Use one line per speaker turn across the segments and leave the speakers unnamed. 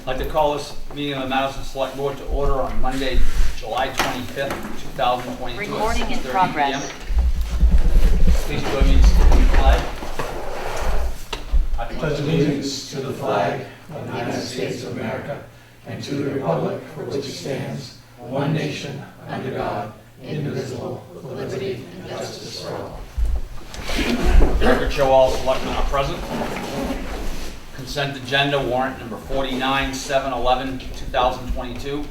I'd like to call this meeting of the Madison Select Board to order on Monday, July 25th, 2022.
Recording in progress.
Please join me in saluting the flag.
I pledge allegiance to the flag of the United States of America and to the republic for which it stands, one nation, under God, indivisible, with liberty and justice for all.
Record show all selectmen are present. Consent agenda warrant number 49, 7/11/2022.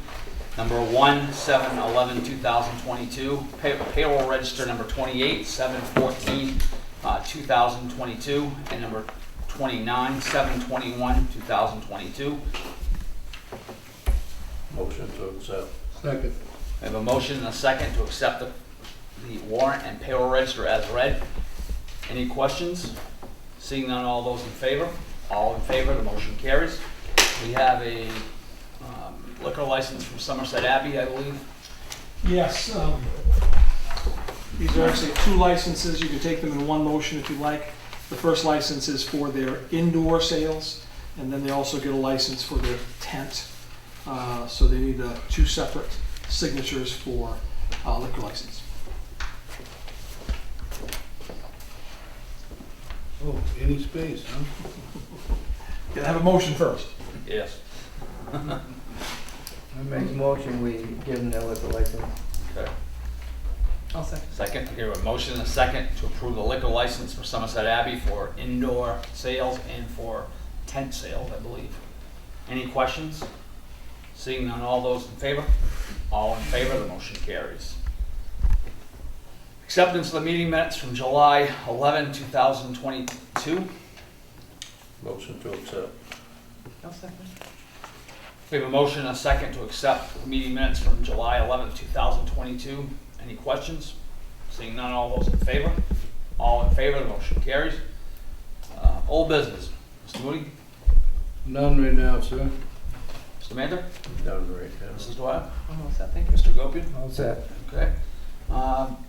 Number 1, 7/11/2022. Payroll register number 28, 7/14/2022. And number 29, 7/21/2022.
Motion to accept.
Second.
We have a motion and a second to accept the warrant and payroll register as read. Any questions? Seeing none, all those in favor? All in favor, the motion carries. We have a liquor license from Somerset Abbey, I believe.
Yes, these are actually two licenses. You can take them in one motion if you like. The first license is for their indoor sales, and then they also get a license for their tent. So they need two separate signatures for liquor license.
Oh, any space, huh?
Gotta have a motion first.
Yes.
I make a motion, we give them their liquor license.
Okay.
I'll second.
Second, we have a motion and a second to approve the liquor license for Somerset Abbey for indoor sales and for tent sales, I believe. Any questions? Seeing none, all those in favor? All in favor, the motion carries. Acceptance of the meeting minutes from July 11, 2022.
Motion to accept.
We have a motion and a second to accept the meeting minutes from July 11, 2022. Any questions? Seeing none, all those in favor? All in favor, the motion carries. Old business. Mr. Moody?
None right now, sir.
Mr. Mander?
None right now.
Mrs. Dwyer?
Oh, what's that? Thank you.
Mr. Gopian?
All set.
Okay.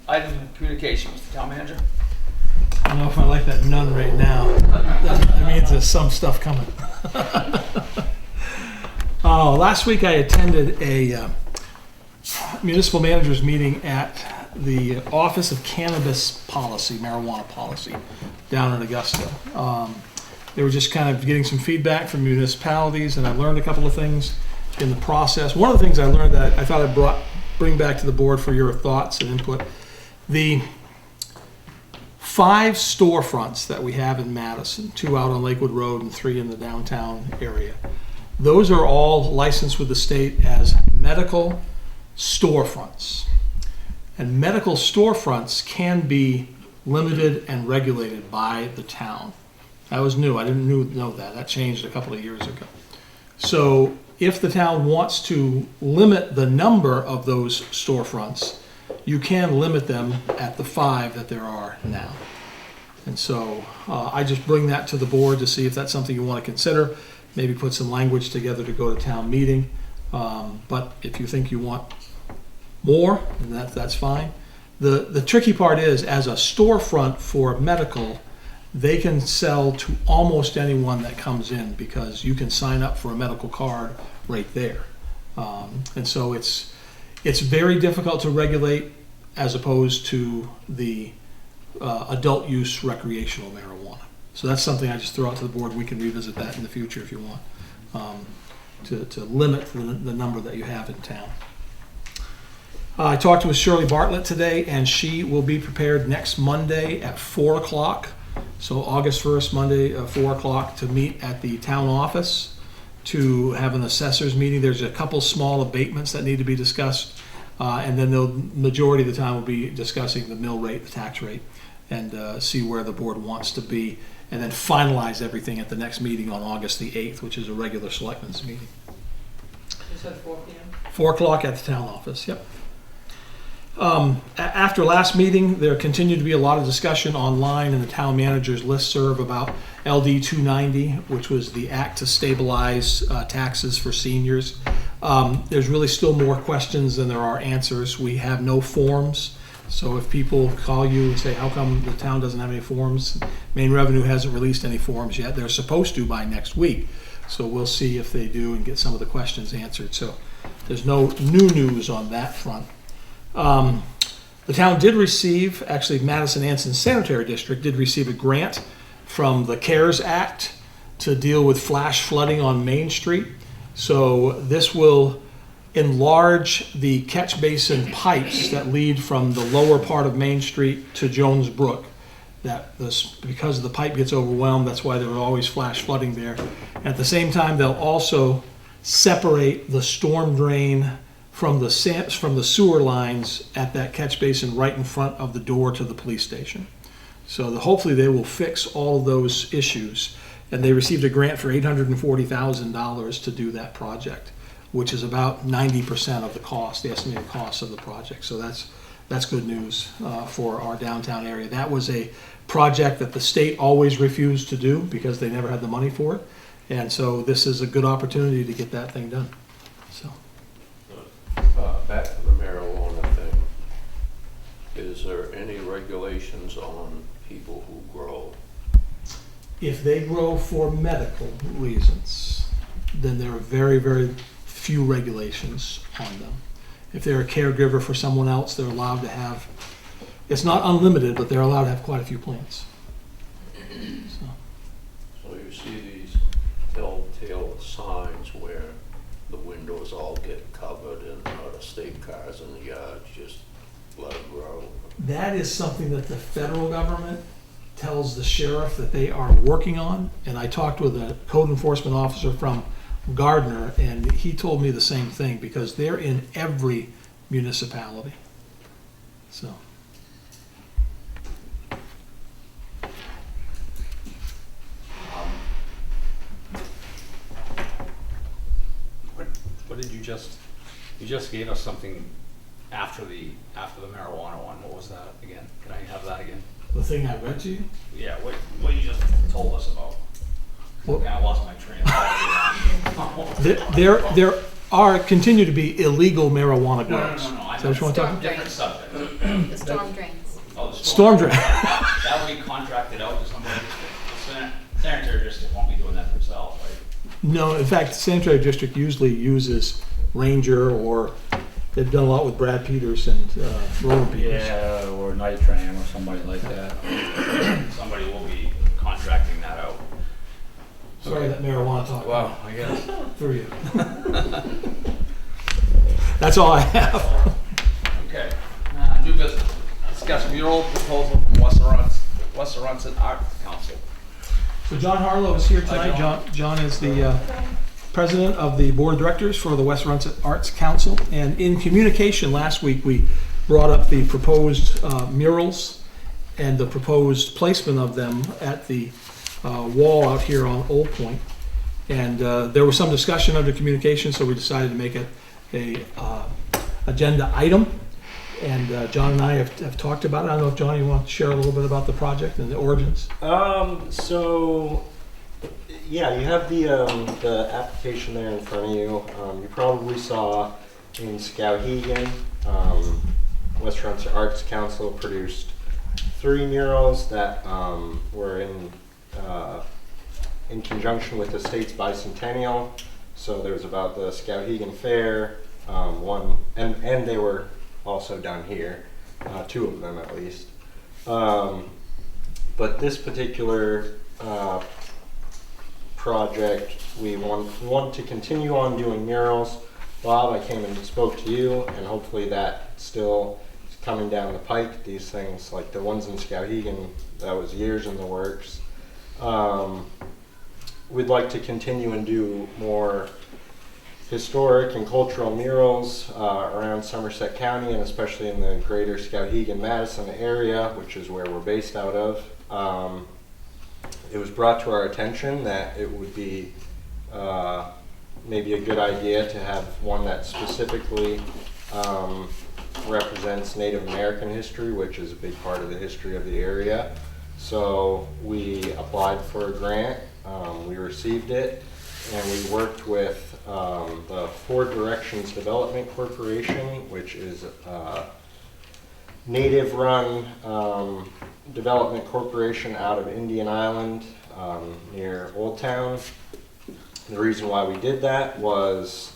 Items of communication, Mr. Town Manager?
I don't know if I like that none right now. That means there's some stuff coming. Last week I attended a municipal managers meeting at the Office of Cannabis Policy, Marijuana Policy, down in Augusta. They were just kind of getting some feedback from municipalities, and I learned a couple of things in the process. One of the things I learned that I thought I'd bring back to the board for your thoughts and input. The 5 storefronts that we have in Madison, 2 out on Lakewood Road and 3 in the downtown area, those are all licensed with the state as medical storefronts. And medical storefronts can be limited and regulated by the town. That was new. I didn't know that. That changed a couple of years ago. So if the town wants to limit the number of those storefronts, you can limit them at the 5 that there are now. And so I just bring that to the board to see if that's something you want to consider. Maybe put some language together to go to town meeting. But if you think you want more, then that's fine. The tricky part is, as a storefront for medical, they can sell to almost anyone that comes in because you can sign up for a medical card right there. And so it's very difficult to regulate as opposed to the adult use recreational marijuana. So that's something I just throw out to the board. We can revisit that in the future if you want, to limit the number that you have in town. I talked with Shirley Bartlett today, and she will be prepared next Monday at 4 o'clock. So August 1st, Monday, 4 o'clock, to meet at the town office to have an assessors meeting. There's a couple small abatements that need to be discussed, and then the majority of the time will be discussing the mill rate, the tax rate, and see where the board wants to be, and then finalize everything at the next meeting on August the 8th, which is a regular selectmen's meeting.
You said 4 p.m.?
4 o'clock at the town office, yep. After last meeting, there continued to be a lot of discussion online in the town manager's listserv about LD 290, which was the act to stabilize taxes for seniors. There's really still more questions than there are answers. We have no forms, so if people call you and say, how come the town doesn't have any forms? Maine Revenue hasn't released any forms yet. They're supposed to by next week. So we'll see if they do and get some of the questions answered. So there's no new news on that front. The town did receive, actually Madison Anson Sanitary District did receive a grant from the CARES Act to deal with flash flooding on Main Street. So this will enlarge the catch basin pipes that lead from the lower part of Main Street to Jones Brook. Because the pipe gets overwhelmed, that's why there was always flash flooding there. At the same time, they'll also separate the storm drain from the sewer lines at that catch basin right in front of the door to the police station. So hopefully they will fix all of those issues. And they received a grant for $840,000 to do that project, which is about 90% of the cost, the estimated cost of the project. So that's good news for our downtown area. That was a project that the state always refused to do because they never had the money for it. And so this is a good opportunity to get that thing done. So.
Back to the marijuana thing. Is there any regulations on people who grow?
If they grow for medical reasons, then there are very, very few regulations on them. If they're a caregiver for someone else, they're allowed to have, it's not unlimited, but they're allowed to have quite a few plants.
So you see these telltale signs where the windows all get covered and out-of-state cars in the yard, just let them grow.
That is something that the federal government tells the sheriff that they are working on. And I talked with a code enforcement officer from Gardner, and he told me the same thing because they're in every municipality. So.
What did you just gave us something after the marijuana one. What was that again? Can I have that again?
The thing I read to you?
Yeah, what you just told us about.
Well,
I lost my train of thought.
There continue to be illegal marijuana grows.
No.
Is that what you want to talk about?
Different subject.
The storm drains.
Oh, the
Storm drain.
That would be contracted out to somebody. The sanitary district won't be doing that themselves, right?
No, in fact, the sanitary district usually uses Ranger, or they've done a lot with Brad Peters and Roland Peters.
Yeah, or Night Train or somebody like that.
Somebody will be contracting that out.
Sorry, that marijuana talk.
Well, I guess.
Through you. That's all I have.
Okay. New business. Discuss mural proposal from West Somerset Arts Council.
So John Harlow is here
Hi,
tonight. John is the president of the board of directors for the West Somerset Arts Council. And in communication last week, we brought up the proposed murals and the proposed placement of them at the wall out here on Old Point. And there was some discussion under communication, so we decided to make it a agenda item. And John and I have talked about it. I don't know if, John, you want to share a little bit about the project and the origins?
So, yeah, you have the application there in front of you. You probably saw in Skowhegan, West Somerset Arts Council produced 3 murals that were in conjunction with the state's bicentennial. So there was about the Skowhegan Fair, one, and they were also done here, 2 of them at least. But this particular project, we want to continue on doing murals. Bob, I came and spoke to you, and hopefully that still is coming down the pike. These things, like the ones in Skowhegan, that was years in the works. We'd like to continue and do more historic and cultural murals around Somerset County, and especially in the greater Skowhegan-Madison area, which is where we're based out of. It was brought to our attention that it would be maybe a good idea to have one that specifically represents Native American history, which is a big part of the history of the area. So we applied for a grant, we received it, and we worked with the Four Directions Development Corporation, which is a native-run development corporation out of Indian Island near Old Town. The reason why we did that was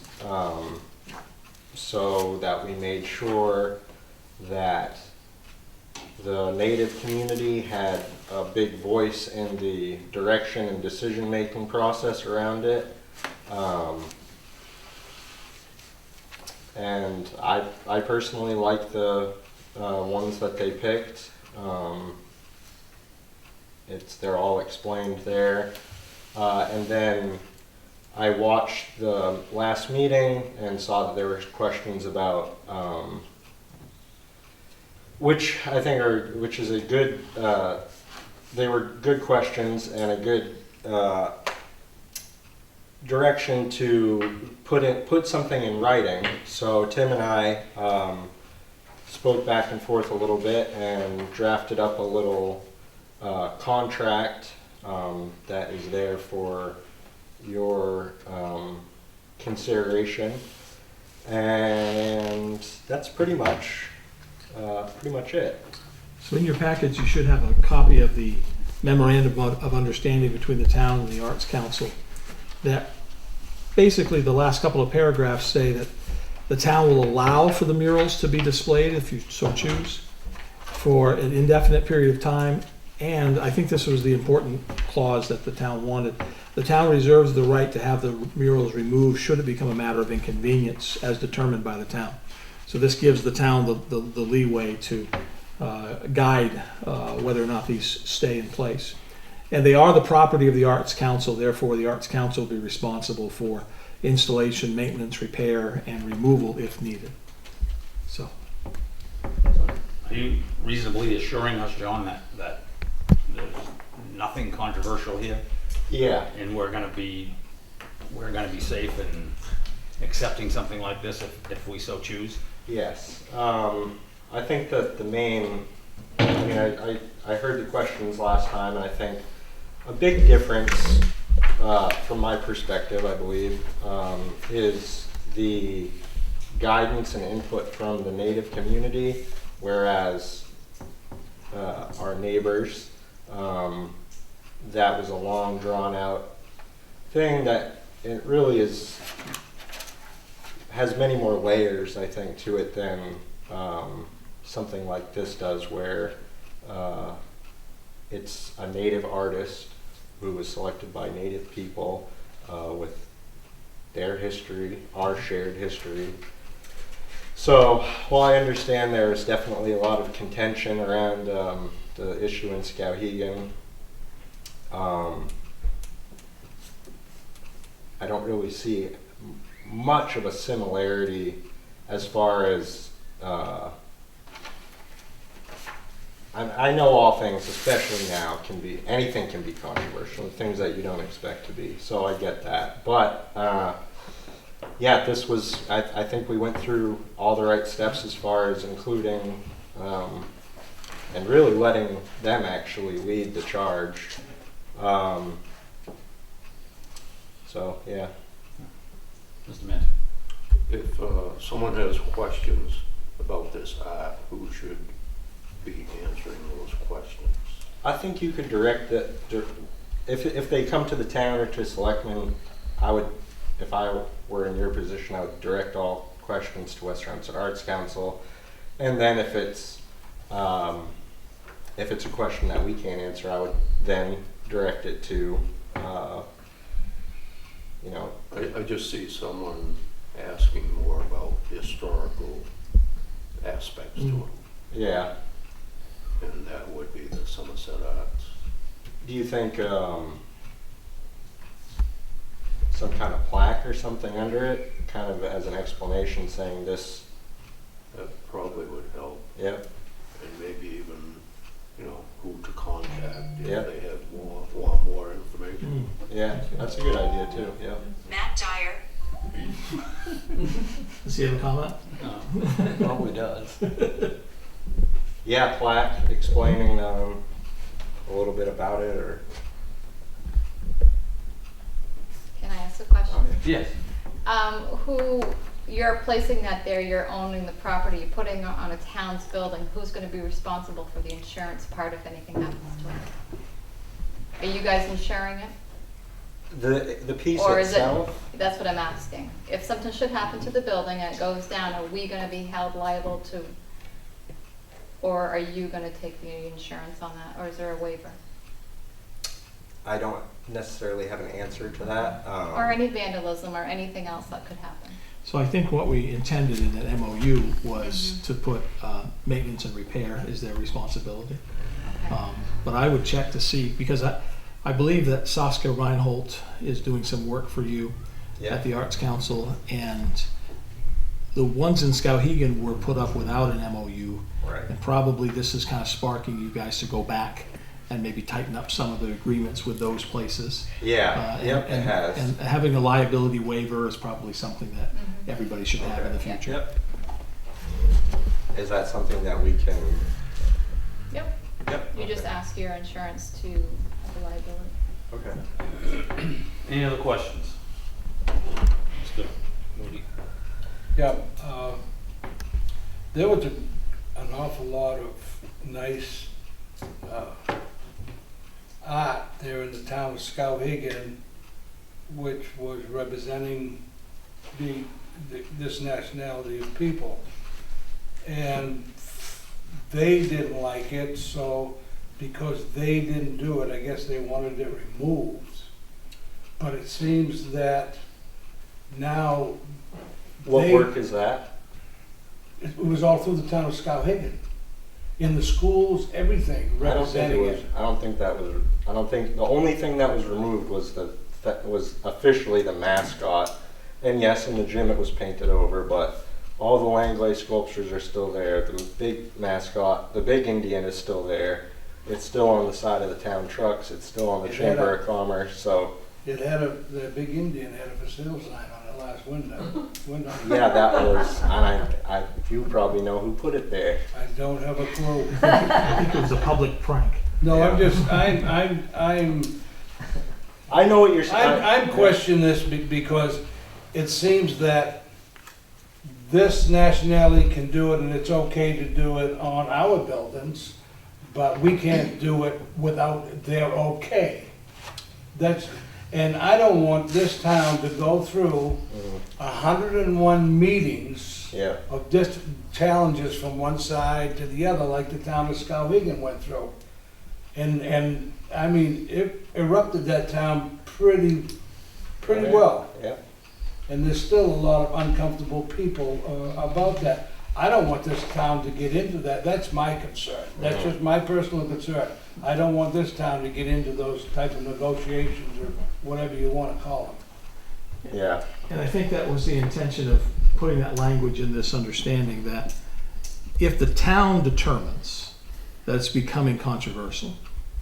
so that we made sure that the Native community had a big voice in the direction and decision-making process around it. And I personally like the ones that they picked. They're all explained there. And then I watched the last meeting and saw that there were questions about, which is a good, they were good questions and a good direction to put something in writing. So Tim and I spoke back and forth a little bit and drafted up a little contract that is there for your consideration, and that's pretty much it.
So in your package, you should have a copy of the memorandum of understanding between the town and the Arts Council. That basically the last couple of paragraphs say that the town will allow for the murals to be displayed if you so choose for an indefinite period of time. And I think this was the important clause that the town wanted. The town reserves the right to have the murals removed should it become a matter of inconvenience as determined by the town. So this gives the town the leeway to guide whether or not these stay in place. And they are the property of the Arts Council, therefore the Arts Council will be responsible for installation, maintenance, repair, and removal if needed. So.
Are you reasonably assuring us, John, that there's nothing controversial here?
Yeah.
And we're gonna be safe in accepting something like this if we so choose?
Yes. I think that the main, I heard the questions last time, and I think a big difference from my perspective, I believe, is the guidance and input from the Native community, whereas our neighbors, that was a long drawn out thing that it really has many more layers, I think, to it than something like this does, where it's a Native artist who was selected by Native people with their history, our shared history. So while I understand there's definitely a lot of contention around the issue in Skowhegan, I don't really see much of a similarity as far as I know all things, especially now, anything can be controversial, things that you don't expect to be. So I get that, but yeah, this was. I think we went through all the right steps as far as including and really letting them actually lead the charge. So yeah.
Mr. Mint?
If someone has questions about this art, who should be answering those questions?
I think you could direct it, if they come to the town or to selectmen, I would, if I were in your position, I would direct all questions to West Somerset Arts Council. And then if it's a question that we can't answer, I would then direct it to,
I just see someone asking more about historical aspects to it.
Yeah.
And that would be the Somerset Arts.
Do you think some kind of plaque or something under it, kind of as an explanation saying this?
That probably would help.
Yep.
And maybe even, who to contact if
Yep.
they have want more information.
Yeah, that's a good idea too. Yeah.
Matt Dyer.
Does he have a comment?
No, probably does.
Yeah, plaque explaining a little bit about it, or.
Can I ask a question?
Yes.
Who, you're placing that there, you're owning the property, you're putting it on a town's building, who's gonna be responsible for the insurance part if anything happens to it? Are you guys insuring it?
The piece
Or is it,
itself,
that's what I'm asking. If something should happen to the building and it goes down, are we gonna be held liable to, or are you gonna take the insurance on that, or is there a waiver?
I don't necessarily have an answer to that.
Or any vandalism or anything else that could happen?
So I think what we intended in that MOU was to put maintenance and repair is their responsibility.
Okay.
But I would check to see, because I believe that Saskia Reinhold is doing some work for you
Yeah.
at the Arts Council, and the ones in Skowhegan were put up without an MOU.
Right.
And probably this is kind of sparking you guys to go back and maybe tighten up some of the agreements with those places.
Yeah,
And-
yep, it
and-
has.
And having a liability waiver is probably something that everybody should have in the
Okay.
future.
Yep. Is that something that we can?
Yep,
Yep.
you just
okay.
ask your insurance to have a liability.
Okay.
Any other questions? Mr. Moody?
Yeah, there was an awful lot of nice art there in the town of Skowhegan, which was representing this nationality of people. And they didn't like it, so because they didn't do it, I guess they wanted it removed. But it seems that now
What
They-
work is that?
it was all through the town of Skowhegan. In the schools, everything
I don't think it
representing
was.
it.
I don't think the only thing that was removed was was officially the mascot. And yes, in the gym it was painted over, but all the Langley sculptures are still there. The big mascot, the big Indian, is still there. It's still on the side of the town trucks. It's still on the
It had
Chamber
a-
of Commerce. So
It had the big Indian had a for sale sign on the last window.
yeah, that was. And you probably know who put it there.
I don't have a clue.
I think it was a public prank.
No, I'm
Yeah.
just,
I know what you're saying.
I'm questioning this because it seems that this nationality can do it and it's okay to do it on our buildings, but we can't do it without their okay. And I don't want this town to go through 101 meetings
Yeah.
of just challenges from one side to the other, like the town of Skowhegan went through. And I mean, it erupted that town pretty
Yeah.
well.
Yeah.
And there's still a lot of uncomfortable people about that. I don't want this town to get into that. That's my concern. That's just my personal concern. I don't want this town to get into those type of negotiations or whatever you want to call them.
Yeah.
And I think that was the intention of putting that language in this understanding that if the town determines that it's becoming controversial,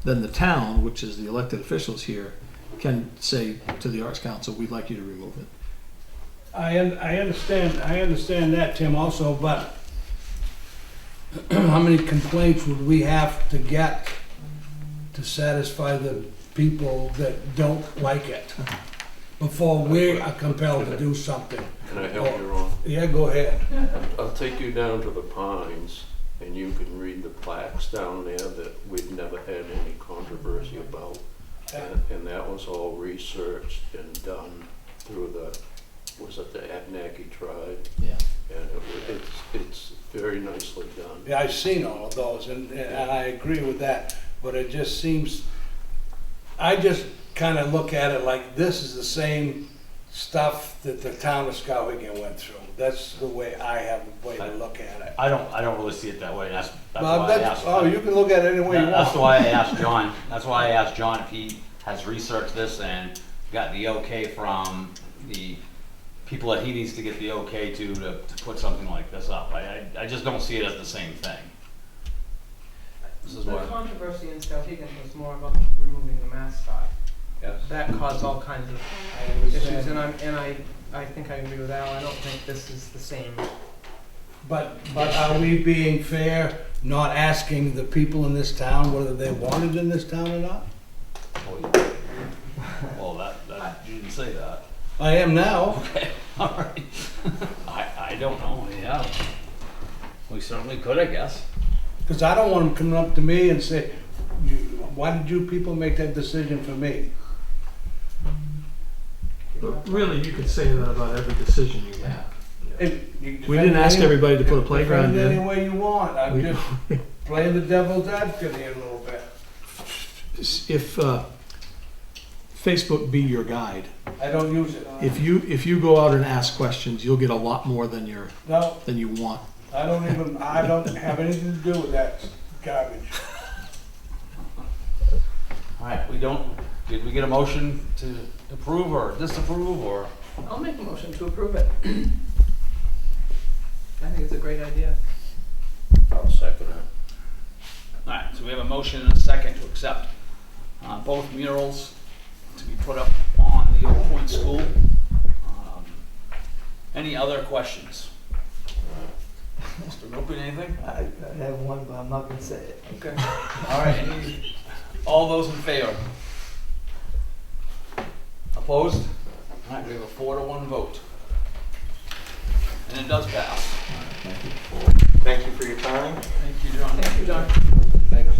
then the town, which is the elected officials here, can say to the Arts Council, we'd like you to remove it.
I understand that, Tim, also, but how many complaints would we have to get to satisfy the people that don't like it before we are compelled to do something?
Can I help you, Ron?
Yeah, go ahead.
I'll take you down to the Pines, and you can read the plaques down there that we've never had any controversy about. And that was all researched and done through was it the Abenaki tribe?
Yeah.
And it's very nicely done.
Yeah, I've seen all of those, and I agree with that, but it just seems, I just kind of look at it like this is the same stuff that the town of Skowhegan went through. That's the way I have a way to look at it.
I don't really see it that way. That's
Bob,
why I asked.
you can look at it any way you want.
That's why I asked John. That's why I asked John if he has researched this and got the okay from the people that he needs to get the okay to put something like this up. I just don't see it as the same thing. This is
The
what.
controversy in Skowhegan was more about removing the mascot.
Yes.
That caused all kinds of
I
issues,
understand.
and I think I agree with Al. I don't think this is the same.
But are we being fair, not asking the people in this town whether they want it in this town or not?
Well, that you didn't say that.
I am now.
Okay, all right. I don't know. Yeah, we certainly could, I guess.
Because I don't want them coming up to me and say, why did you people make that decision for me?
But really, you could say that about every decision you make. We didn't ask everybody to put a playground
Defend it any
in.
way you want, I'm
We-
just playing the devil's advocate here a little bit.
If Facebook be your guide,
I don't use it.
if you go out and ask questions, you'll get a lot more than you
No,
want.
I don't have anything to do with that garbage.
All right, did we get a motion to approve or disapprove or?
I'll make a motion to approve it. I think it's a great idea.
I'll second it.
All right, so we have a motion and a second to accept both murals to be put up on the Old Point School. Any other questions? Mr. Ropin, anything?
I have one, but I'm not gonna say it.
Okay. All right, all those in favor? Opposed? All right, we have a 4-1 vote. And it does pass.
Thank you for your time.
Thank you, John.
Thank you, John.
Thanks,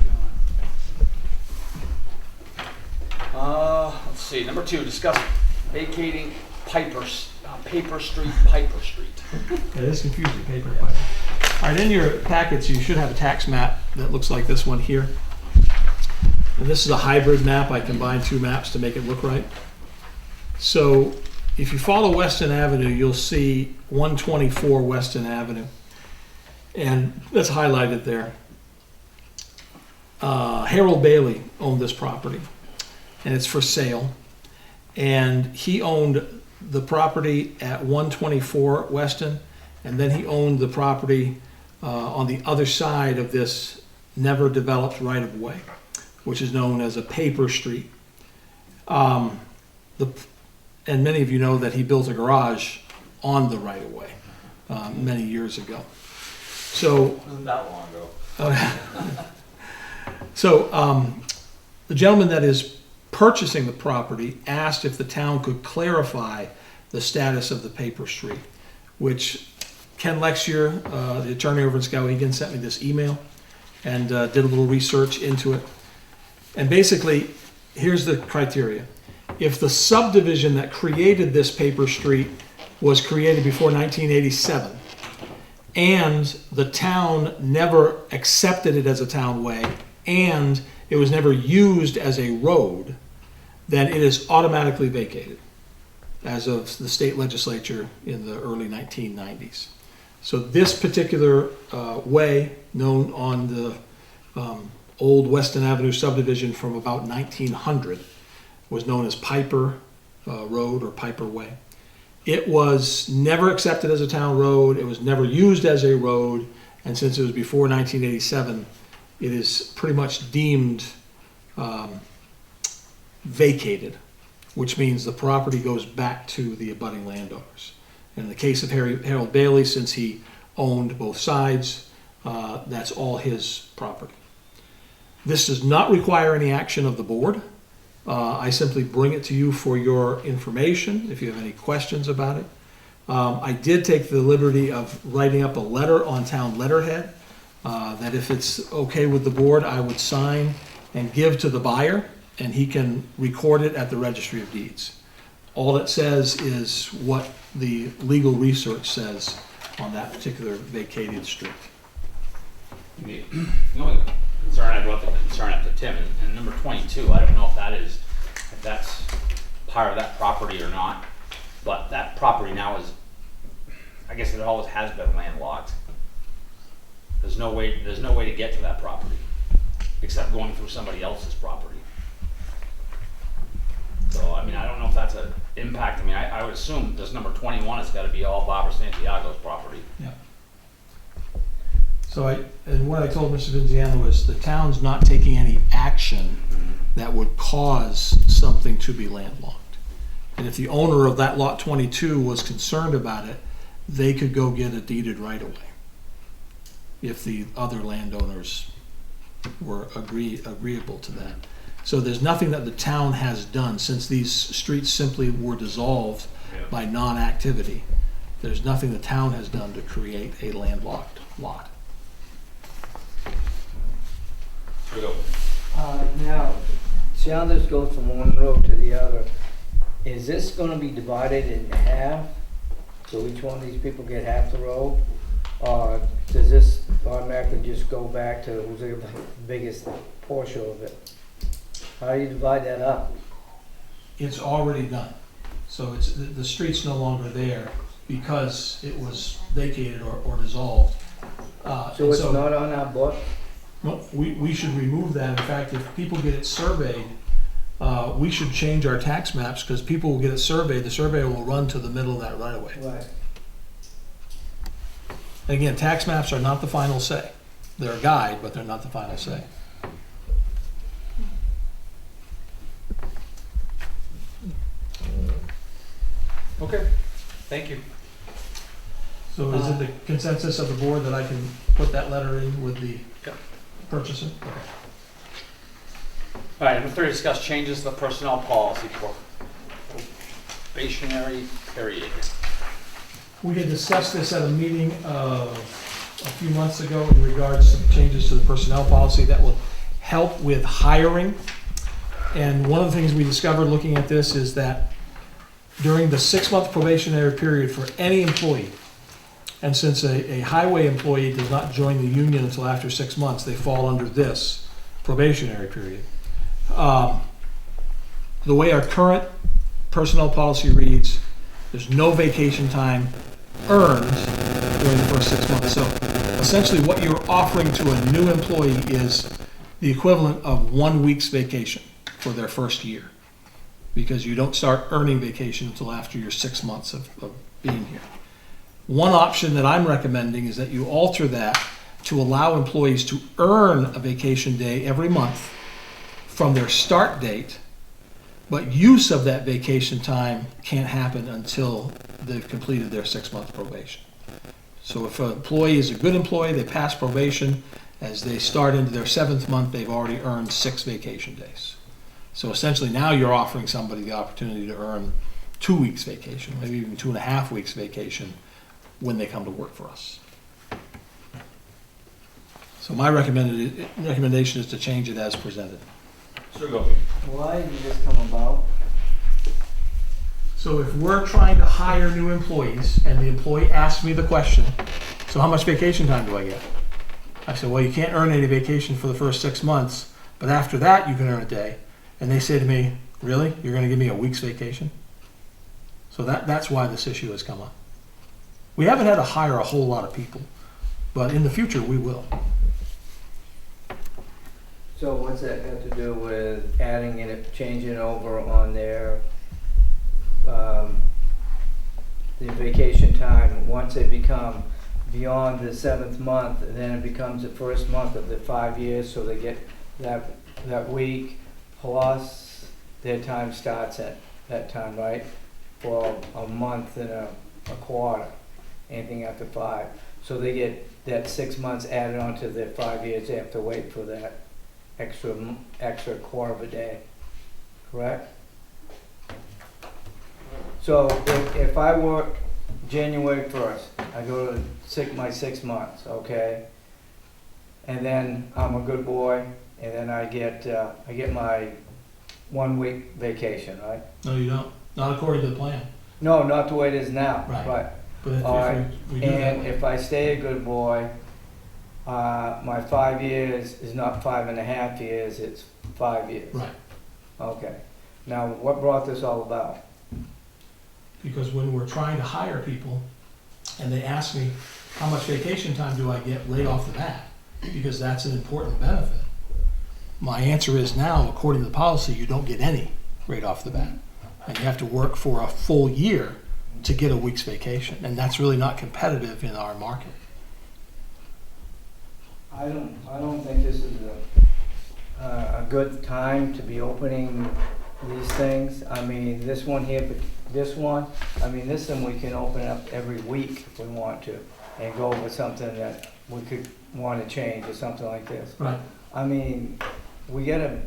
John. Let's see, number 2, discuss vacating Paper Street.
It is confusing, paper pipe. All right, in your packets, you should have a tax map that looks like this one here. And this is a hybrid map. I combined 2 maps to make it look right. So if you follow Weston Avenue, you'll see 124 Weston Avenue. And that's highlighted there. Harold Bailey owned this property, and it's for sale. And he owned the property at 124 Weston, and then he owned the property on the other side of this never developed right-of-way, which is known as a paper street. And many of you know that he built a garage on the right-of-way many years ago. So,
Wasn't that long ago.
so the gentleman that is purchasing the property asked if the town could clarify the status of the paper street, which Ken Lexier, the attorney over in Skowhegan, sent me this email and did a little research into it. And basically, here's the criteria. If the subdivision that created this paper street was created before 1987, and the town never accepted it as a town way, and it was never used as a road, then it is automatically vacated as of the state legislature in the early 1990s. So this particular way, known on the old Weston Avenue subdivision from about 1900, was known as Piper Road or Piper Way. It was never accepted as a town road, it was never used as a road, and since it was before 1987, it is pretty much deemed vacated, which means the property goes back to the abutting landowners. In the case of Harold Bailey, since he owned both sides, that's all his property. This does not require any action of the board. I simply bring it to you for your information if you have any questions about it. I did take the liberty of writing up a letter on town letterhead that if it's okay with the board, I would sign and give to the buyer, and he can record it at the Registry of Deeds. All it says is what the legal research says on that particular vacated street.
The only concern, I brought the concern up to Tim, and number 22, I don't know if that's part of that property or not, but that property now is, I guess it always has been landlocked. There's no way to get to that property, except going through somebody else's property. So, I mean, I don't know if that's an impact. I mean, I would assume this number 21 has got to be all Barbara Santiago's property.
Yeah. So what I told Mr. Vinziano was the town's not taking any action that would cause something to be landlocked. And if the owner of that lot 22 was concerned about it, they could go get a deeded right-of-way if the other landowners were agreeable to that. So there's nothing that the town has done since these streets simply were dissolved by non-activity. There's nothing the town has done to create a landlocked lot.
Now, see how this goes from one road to the other. is this gonna be divided in half? So each one of these people get half the road? Or does this automatically just go back to who's the biggest portion of it? How do you divide that up?
It's already done. So it's, the street's no longer there because it was vacated or dissolved.
So it's not on our book?
No, we should remove that. In fact, if people get it surveyed, we should change our tax maps because people will get it surveyed. The surveyor will run to the middle of that right away.
Right.
Again, tax maps are not the final say. They're a guide, but they're not the final say.
Okay, thank you.
So is it the consensus of the board that I can put that letter in with the
Yep.
purchaser?
All right, number 3, discuss changes to the personnel policy for probationary period.
We had discussed this at a meeting a few months ago in regards to changes to the personnel policy that will help with hiring. And one of the things we discovered looking at this is that during the 6-month probationary period for any employee, and since a highway employee does not join the union until after 6 months, they fall under this probationary period. The way our current personnel policy reads, there's no vacation time earned during the first 6 months. So essentially what you're offering to a new employee is the equivalent of 1 week's vacation for their first year, because you don't start earning vacation until after your 6 months of being here. One option that I'm recommending is that you alter that to allow employees to earn a vacation day every month from their start date, but use of that vacation time can't happen until they've completed their 6-month probation. So if an employee is a good employee, they pass probation, as they start into their 7th month, they've already earned 6 vacation days. So essentially now you're offering somebody the opportunity to earn 2 weeks vacation, maybe even 2.5 weeks vacation when they come to work for us. So my recommendation is to change it as presented.
Why did this come about?
So if we're trying to hire new employees and the employee asks me the question, so how much vacation time do I get? I said, well, you can't earn any vacation for the first 6 months, but after that you can earn a day. And they say to me, really? You're going to give me a week's vacation? So that's why this issue has come up. We haven't had to hire a whole lot of people, but in the future we will.
So what's that have to do with adding it, changing over on their, the vacation time? Once they become beyond the 7th month, then it becomes the first month of the 5 years, so they get that week plus their time starts at that time, right? For a month and a quarter, anything after 5. So they get that 6 months added on to their 5 years. They have to wait for that extra quarter of a day, correct? So if I work January 1st, I go to my 6 months, okay? And then I'm a good boy, and then I get my 1 week vacation, right?
No, you don't. Not according to the plan.
No, not the way it is now.
Right.
But
But if
all right.
we do that
And
way.
if I stay a good boy, my 5 years is not 5.5 years, it's 5 years.
Right.
Okay. Now, what brought this all about?
Because when we're trying to hire people and they ask me, how much vacation time do I get right off the bat? Because that's an important benefit. My answer is now, according to the policy, you don't get any right off the bat. And you have to work for a full year to get a week's vacation. And that's really not competitive in our market.
I don't think this is a good time to be opening these things. I mean, this one here, but this one we can open up every week if we want to, and go over something that we could want to change or something like this.
Right.
I mean, we gotta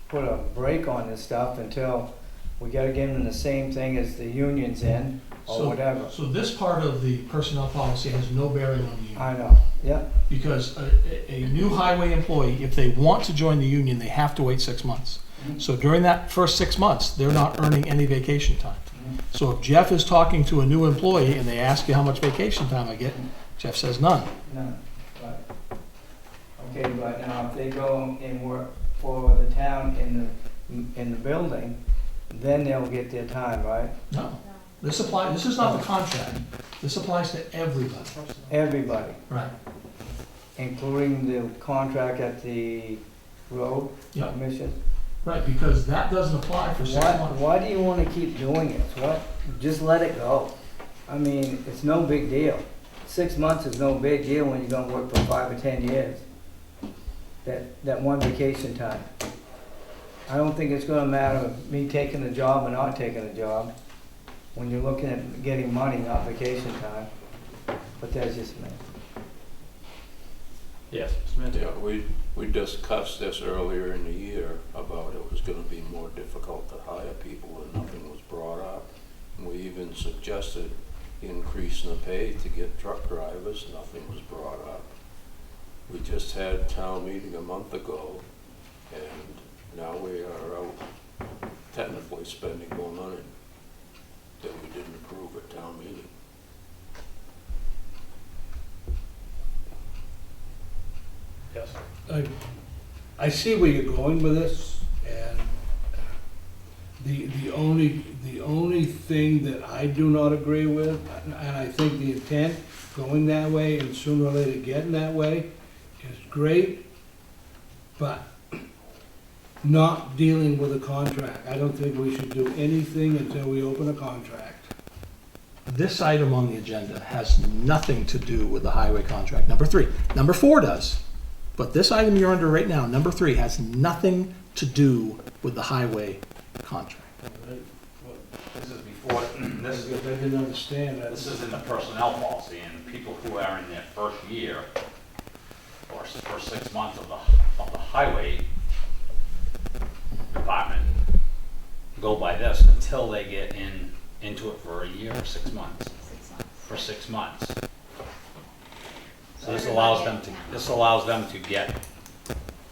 put a break on this stuff until we gotta give them the same thing as the union's in, or whatever.
So this part of the personnel policy has no bearing on the union.
I know, yeah.
Because a new highway employee, if they want to join the union, they have to wait 6 months. So during that first 6 months, they're not earning any vacation time. So if Jeff is talking to a new employee and they ask you how much vacation time I get, Jeff says none.
No, but, okay, but now if they go and work for the town in the building, then they'll get their time, right?
No. This is not the contract. This applies to everybody.
Everybody,
Right.
including the contract at the road
Yeah.
commission?
Right, because that doesn't apply for 6 months.
Why do you wanna keep doing it? What, just let it go. I mean, it's no big deal. 6 months is no big deal when you're gonna work for 5 or 10 years. That one vacation time. I don't think it's gonna matter me taking the job or not taking the job, when you're looking at getting money, not vacation time. But that's just me.
Yes, Mr. Manager.
Yeah, we discussed this earlier in the year about it was gonna be more difficult to hire people and nothing was brought up. And we even suggested increasing the pay to get truck drivers, nothing was brought up. We just had a town meeting a month ago and now we are out technically spending more money that we didn't approve at town meeting.
Yes.
I see where you're going with this, and the only thing that I do not agree with, and I think the intent going that way and sooner or later getting that way is great, but not dealing with a contract. I don't think we should do anything until we open a contract.
This item on the agenda has nothing to do with the highway contract, number 3. Number 4 does. But this item you're under right now, number 3, has nothing to do with the highway contract.
This is before, this
Because I didn't understand that.
This is in the personnel policy, and people who are in their first year or first 6 months of the highway department go by this until they get into it for a year or 6 months.
6 months.
For 6 months. So this allows them to get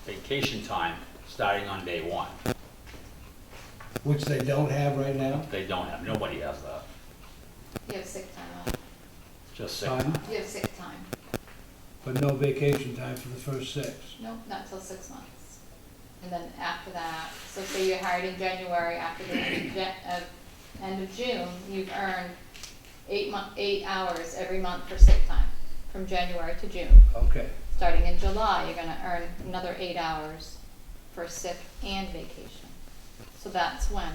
vacation time starting on day 1.
Which they don't have right now.
They don't have, nobody has that,
You have sick time off.
just 6
Pardon?
You have sick time.
But no vacation time for the first 6.
No, not till 6 months. And then after that, so say you're hired in January, after the end of June, you've earned 8 hours every month for sick time, from January to June.
Okay.
Starting in July, you're gonna earn another 8 hours for sick and vacation. So that's when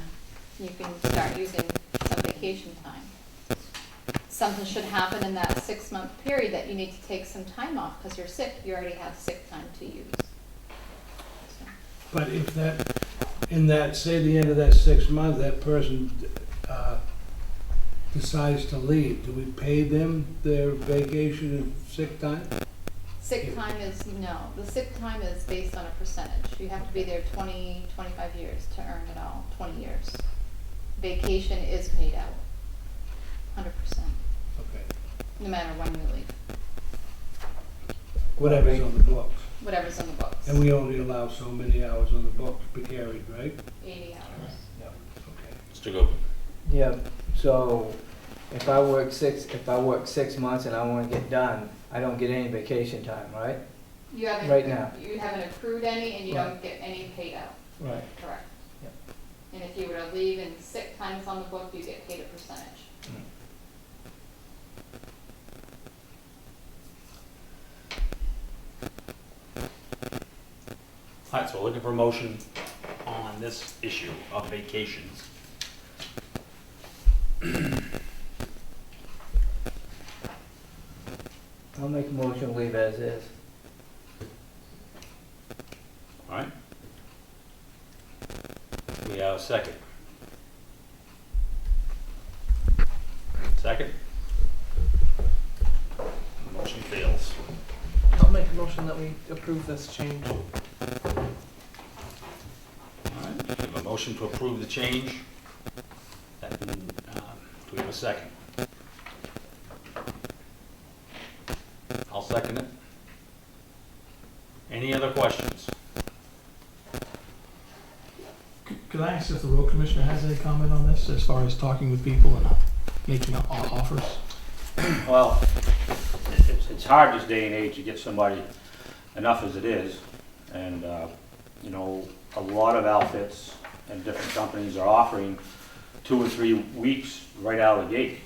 you can start using some vacation time. Something should happen in that 6-month period that you need to take some time off because you're sick, you already have sick time to use. So,
But if that, in that, say the end of that 6 months, that person decides to leave, do we pay them their vacation and sick time?
Sick time is, no, the sick time is based on a percentage. You have to be there 20, 25 years to earn it all, 20 years. Vacation is paid out, 100%,
Okay.
no matter when you leave,
Whatever's on the books.
whatever's on the books,
And we only allow so many hours on the books to be carried, right?
80 hours.
Okay.
Mr. Goodwin.
Yeah, so if I work 6 months and I wanna get done, I don't get any vacation time, right?
You haven't,
Right now.
you haven't accrued any and you
Right.
don't get any paid out,
Right.
correct?
Yep.
And if you were to leave and sick time is on the book, you get paid a percentage.
All right, so we're looking for a motion on this issue of vacations.
I'll make a motion to leave as is.
All right? We have a second. Second? Motion fails.
I'll make a motion that we approve this change.
All right, we have a motion to approve the change. Do we have a second? I'll second it. Any other questions?
can I ask if the road commissioner has any comment on this, as far as talking with people and making offers?
Well, it's hard this day and age to get somebody, enough as it is. And, you know, a lot of outfits and different companies are offering 2 or 3 weeks right out of the gate,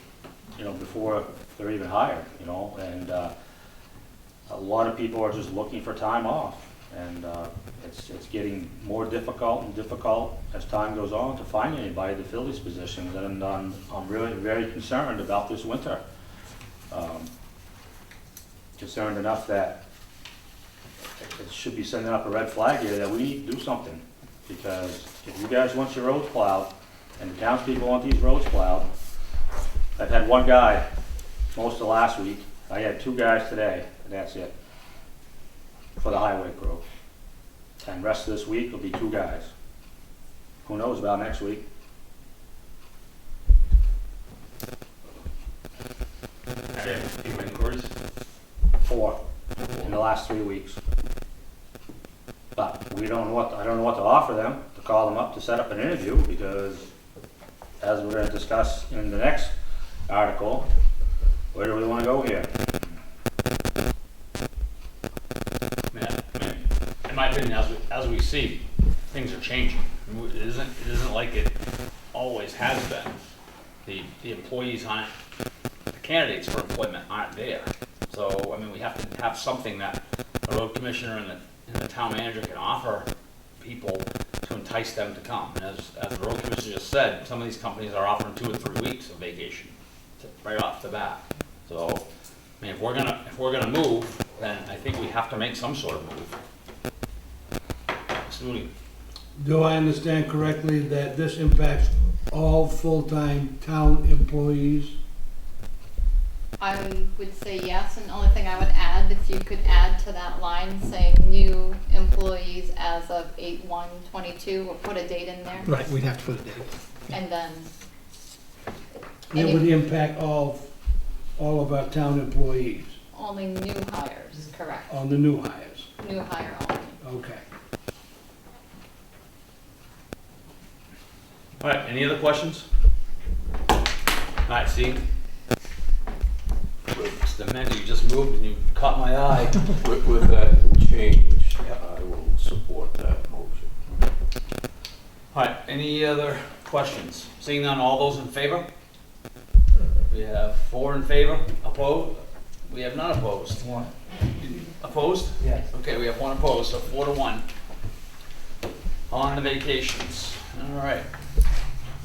you know, before they're even hired, you know. And a lot of people are just looking for time off. And it's getting more difficult and difficult as time goes on to find anybody to fill these positions. And I'm really very concerned about this winter. Concerned enough that it should be sending up a red flag here that we need to do something. Because if you guys want your roads plowed, and the townspeople want these roads plowed, I've had one guy most of last week. I had 2 guys today, and that's it, for the highway crew. And the rest of this week will be 2 guys. Who knows about next week?
Any inquiries?
4 in the last 3 weeks. But I don't know what to offer them, to call them up to set up an interview, because as we're going to discuss in the next article, where do we want to go here?
In my opinion, as we see, things are changing. It isn't like it always has been. The employees aren't, the candidates for employment aren't there. So, I mean, we have to have something that the road commissioner and the town manager can offer people to entice them to come. And as the road commissioner just said, some of these companies are offering 2 or 3 weeks of vacation right off the bat. So, I mean, if we're gonna move, then I think we have to make some sort of move. Absolutely.
Do I understand correctly that this impacts all full-time town employees?
I would say yes, and the only thing I would add, if you could add to that line saying new employees as of 8/1/22, or put a date in there.
Right, we'd have to put a date.
And then.
It would impact all of our town employees,
Only new hires, correct.
on the new hires.
New hire only.
Okay.
All right, any other questions? All right, Steve. Mr. Mender, you just moved and you caught my eye.
With that change, I will support that motion.
All right, any other questions? Seeing none, all those in favor? We have 4 in favor, opposed? We have none opposed.
1.
Opposed?
Yes.
Okay, we have 1 opposed, so 4-1. On to vacations. All right,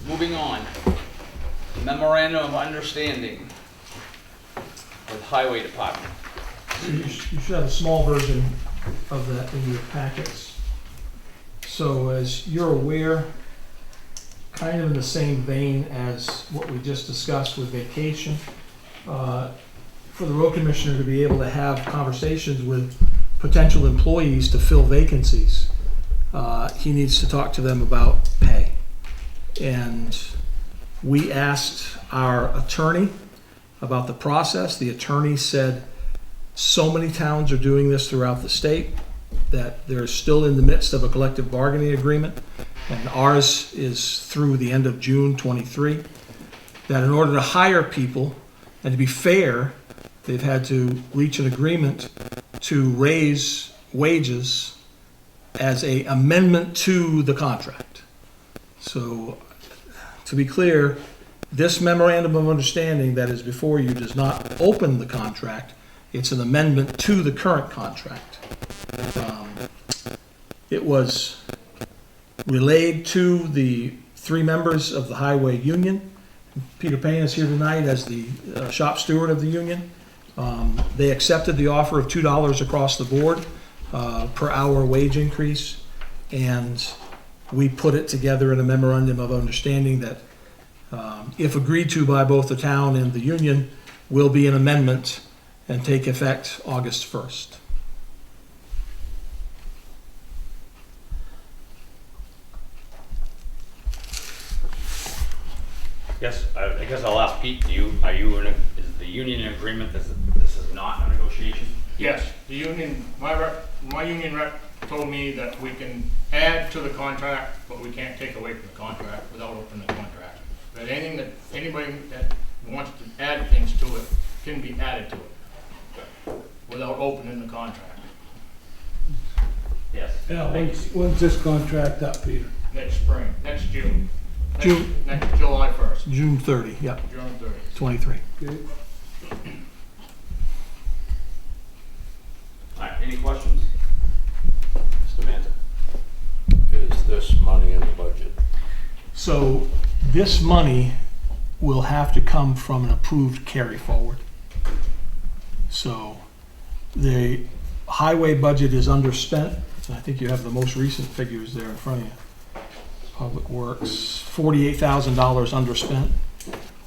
moving on. Memorandum of Understanding with Highway Department.
You should have a small version of that in your packets. So as you're aware, kind of in the same vein as what we just discussed with vacation, for the road commissioner to be able to have conversations with potential employees to fill vacancies, he needs to talk to them about pay. And we asked our attorney about the process. The attorney said so many towns are doing this throughout the state that they're still in the midst of a collective bargaining agreement, and ours is through the end of June 23, that in order to hire people and to be fair, they've had to reach an agreement to raise wages as an amendment to the contract. So, to be clear, this memorandum of understanding that is before you does not open the contract. It's an amendment to the current contract. It was relayed to the 3 members of the Highway Union. Peter Payne is here tonight as the shop steward of the union. They accepted the offer of $2 across the board per hour wage increase, and we put it together in a memorandum of understanding that if agreed to by both the town and the union, will be an amendment and take effect August 1st.
Yes, I guess I'll ask Pete, is the union in agreement that this is not a negotiation?
Yes, the union, my union rep
told me that we can add to the contract, but we can't take away from the contract without opening the contract. That anything that, anybody that wants to add things to it can be added to it without opening the contract.
Yes.
Yeah, when's this contract up, Peter?
Next spring, next June.
June.
Next July 1st,
June 30, yep,
June 30th.
23.
Okay.
All right, any questions? Mr. Manta?
Is this money in the budget?
So this money will have to come from an approved carry forward. So the highway budget is underspent. I think you have the most recent figures there in front of you. Public Works, $48,000 underspent.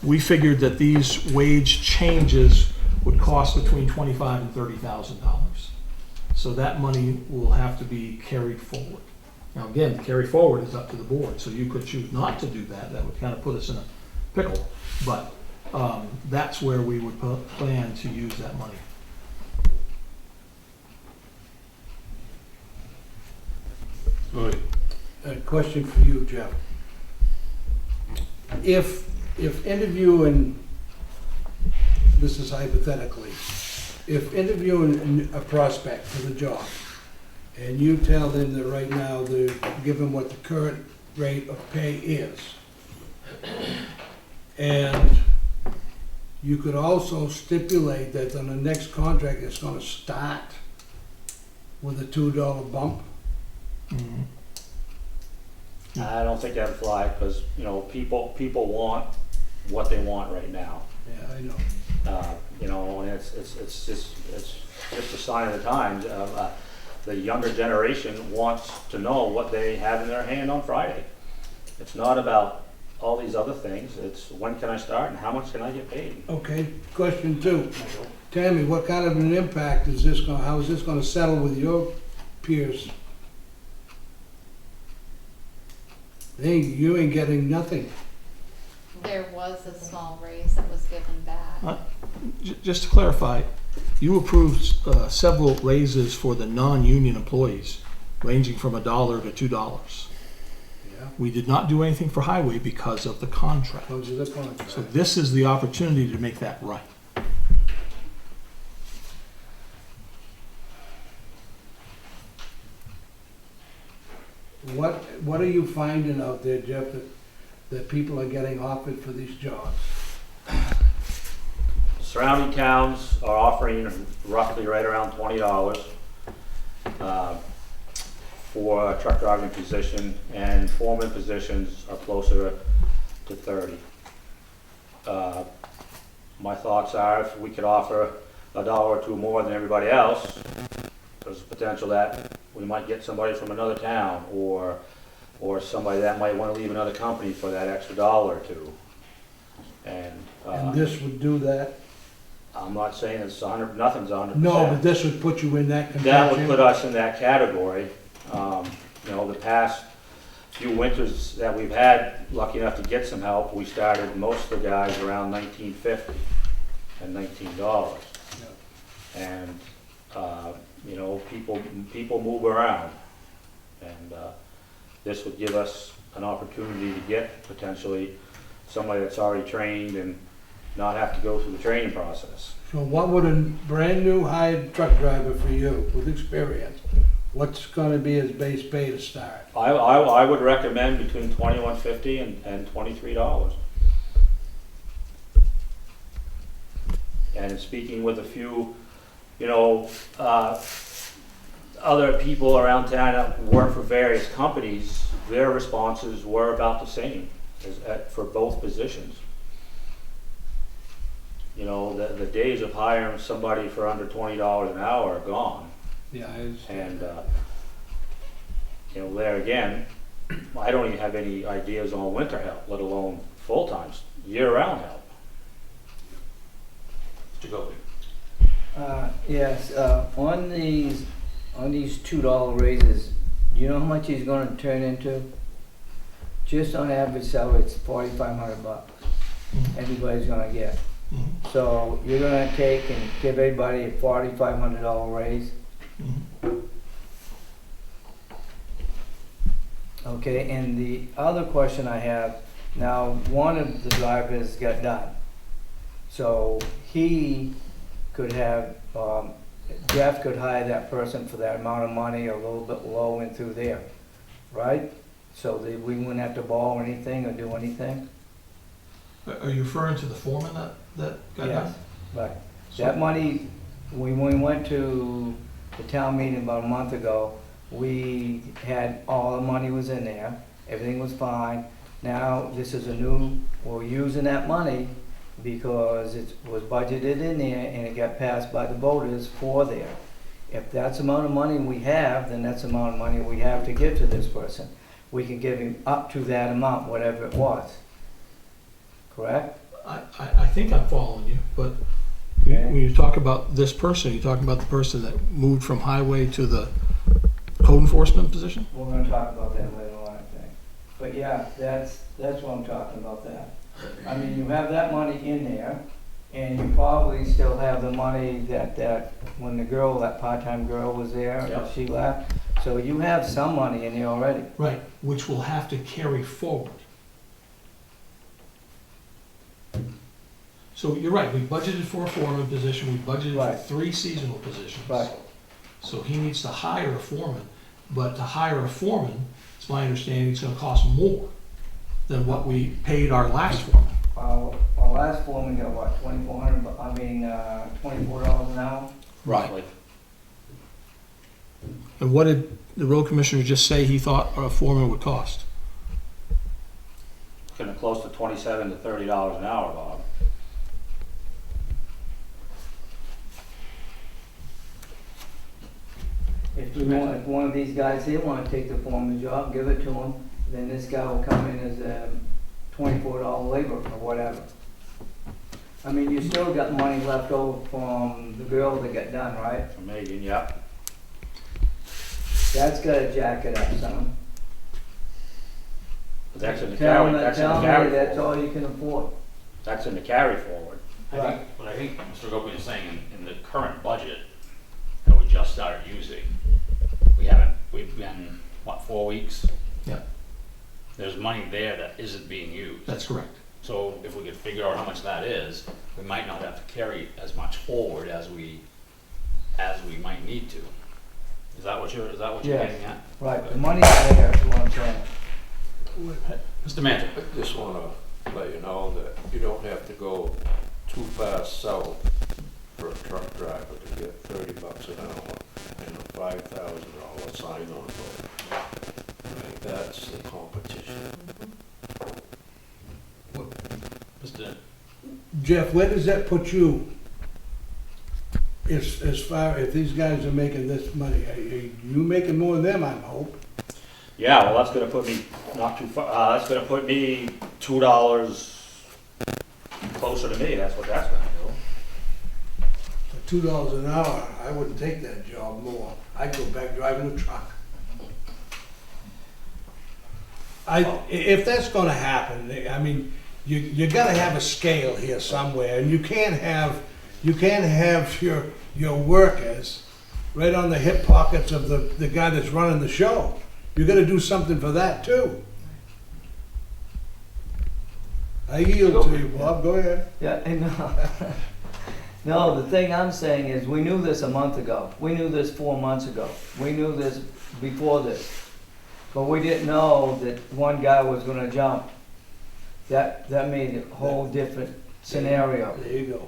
We figured that these wage changes would cost between $25,000 and $30,000. So that money will have to be carried forward. Now again, carry forward is up to the board, so you could choose not to do that. That would kind of put us in a pickle, but that's where we would plan to use that money.
A question for you, Jeff. If interviewing, this is hypothetically, if interviewing a prospect for the job, and you tell them that right now they're given what the current rate of pay is, and you could also stipulate that on the next contract, it's gonna start with a $2 bump.
Mhm.
I don't think that'd fly, because, you know, people want what they want right now.
Yeah, I know.
You know, and it's just a sign of the times. The younger generation wants to know what they have in their hand on Friday. It's not about all these other things. It's when can I start and how much can I get paid?
Okay, question two. Tammy, what kind of an impact is this gonna, how is this gonna settle with your peers? You ain't getting nothing.
There was a small raise that was given back.
Just to clarify, you approved several raises for the non-union employees, ranging from $1 to $2.
Yeah.
We did not do anything for highway because of the contract.
Those are the contract.
So this is the opportunity to make that right.
What are you finding out there, Jeff, that people are getting offered for these jobs?
Surrounding towns are offering roughly right around $20 for a truck driving position, and foreman positions are closer to 30. My thoughts are, if we could offer $1 or $2 more than everybody else, there's a potential that we might get somebody from another town, or somebody that might want to leave another company for that extra $1 or $2.
And this would do that?
I'm not saying it's 100, nothing's 100%.
No, but this would put you in that contention?
That would put us in that category. You know, the past few winters that we've had, lucky enough to get some help, we started most of the guys around $19.50 and $19. And, you know, people move around. And this would give us an opportunity to get potentially somebody that's already trained and not have to go through the training process.
So what would a brand new hired truck driver for you with experience, what's gonna be his base pay to start?
I would recommend between $21.50 and $23. And in speaking with a few, you know, other people around town that work for various companies, their responses were about the same for both positions. You know, the days of hiring somebody for under $20 an hour are gone.
Yeah,
And, you know, there again, I don't even have any ideas on winter help, let alone full-time, year-round help.
Mr. Gopi?
Yes, on these $2 raises, do you know how much he's gonna turn into? Just on average salary, it's $4,500 everybody's gonna get.
Mhm.
So you're gonna take and give everybody a $4,500 raise?
Mhm.
Okay, and the other question I have, now, one of the drivers got done. So he could have, Jeff could hire that person for that amount of money, a little bit low in through there, right? So that we wouldn't have to borrow anything or do anything?
Are you referring to the foreman that got
Yes,
done?
right. That money, when we went to the town meeting about a month ago, we had, all the money was in there, everything was fine. Now, this is a new, we're using that money because it was budgeted in there and it got passed by the voters for there. If that's the amount of money we have, then that's the amount of money we have to give to this person. We can give him up to that amount, whatever it was. Correct?
I think I'm following you, but
Okay.
when you talk about this person, you're talking about the person that moved from highway to the code enforcement position?
We're gonna talk about that later on, I think. But yeah, that's what I'm talking about, that. I mean, you have that money in there, and you probably still have the money that when the girl, that part-time girl was there,
Yep.
she left. So you have some money in there already.
Right, which will have to carry forward. So you're right, we budgeted for a foreman position, we budgeted
Right.
for 3 seasonal positions.
Right.
So he needs to hire a foreman, but to hire a foreman, it's my understanding it's gonna cost more than what we paid our last foreman.
Our last foreman got what, $2,400, $24 an hour?
Roughly.
And what did the road commissioner just say he thought a foreman would cost?
Getting close to $27 to $30 an hour, Bob.
If one of these guys here wanna take the foreman job, give it to him, then this guy will come in as a $24 labor or whatever. I mean, you still got money left over from the girl that got done, right?
For Megan, yep.
That's gotta jack it up some.
But that's in the
Tell
carry,
me,
that's in the
tell
carry
me that's
forward.
all you can afford.
That's in the carry forward.
What I think Mr. Gopi is saying, in the current budget that we just started using, we've been, what, 4 weeks?
Yeah.
There's money there that isn't being used.
That's correct.
So if we could figure out how much that is, we might not have to carry as much forward as we might need to. Is that what you're
Yes.
getting at?
Right, the money's there, is what I'm saying.
Mr. Manager?
I just wanna let you know that you don't have to go too far south for a truck driver to get $30 an hour and a $5,000 sign-on bonus. Right, that's the competition.
Mr.
Jeff, where does that put you? As far, if these guys are making this money, are you making more than them, I hope?
Yeah, well, that's gonna put me not too far, that's gonna put me $2 closer to me, that's what that's gonna do.
For $2 an hour, I wouldn't take that job more. I'd go back driving a truck. If that's gonna happen, I mean, you gotta have a scale here somewhere, and you can't have your workers right on the hip pockets of the guy that's running the show. You gotta do something for that too. I yield to you, Bob, go ahead.
Yeah, I know. No, the thing I'm saying is, we knew this a month ago. We knew this 4 months ago. We knew this before this. But we didn't know that one guy was gonna jump. That made a whole different scenario.
There you go.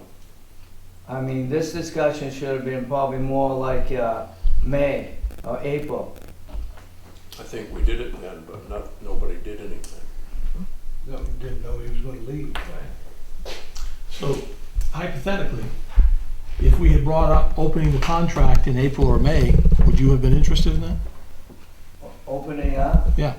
I mean, this discussion should have been probably more like May or April.
I think we did it then, but nobody did anything.
No, didn't know he was gonna leave.
So hypothetically, if we had brought up opening the contract in April or May, would you have been interested in that?
Opening up,
Yeah.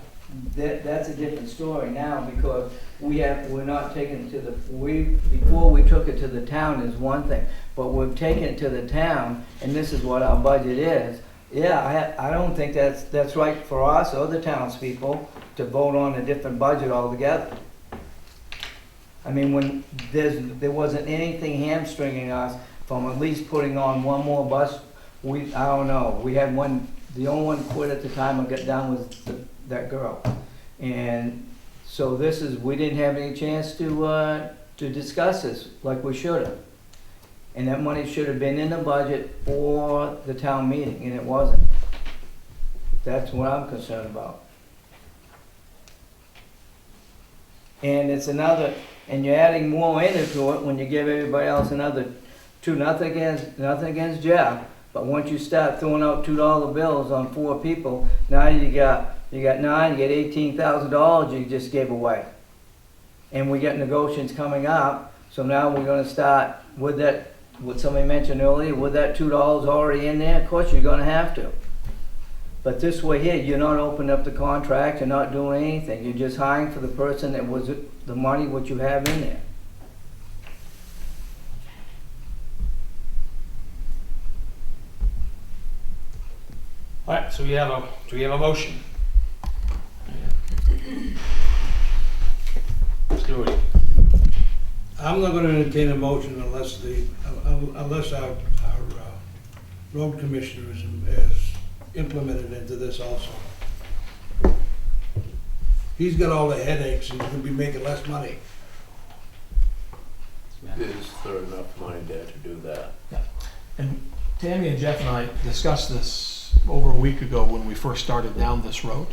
that's a different story now, because we're not taking it to the, before we took it to the town is one thing, but we've taken it to the town, and this is what our budget is. Yeah, I don't think that's right for us or the townspeople to vote on a different budget altogether. I mean, when there wasn't anything hamstringing us from at least putting on one more bus, I don't know, we had one, the only one quit at the time I got done was that girl. And so this is, we didn't have any chance to discuss this like we should have. And that money should have been in the budget for the town meeting, and it wasn't. That's what I'm concerned about. And it's another, and you're adding more into it when you give everybody else another two. Nothing against Jeff, but once you start throwing out $2 bills on 4 people, now you got 9, you get $18,000 you just gave away. And we got negotiations coming up, so now we're gonna start with that, what somebody mentioned earlier, with that $2 already in there. Of course, you're gonna have to. But this way here, you're not opening up the contract, you're not doing anything. You're just hiring for the person that was the money what you have in there.
All right, so do we have a motion? Stuart,
I'm not gonna entertain a motion unless our road commissioner is implemented into this also. He's got all the headaches and he's gonna be making less money.
Is there enough money there to do that?
And Tammy and Jeff and I discussed this over a week ago when we first started down this road.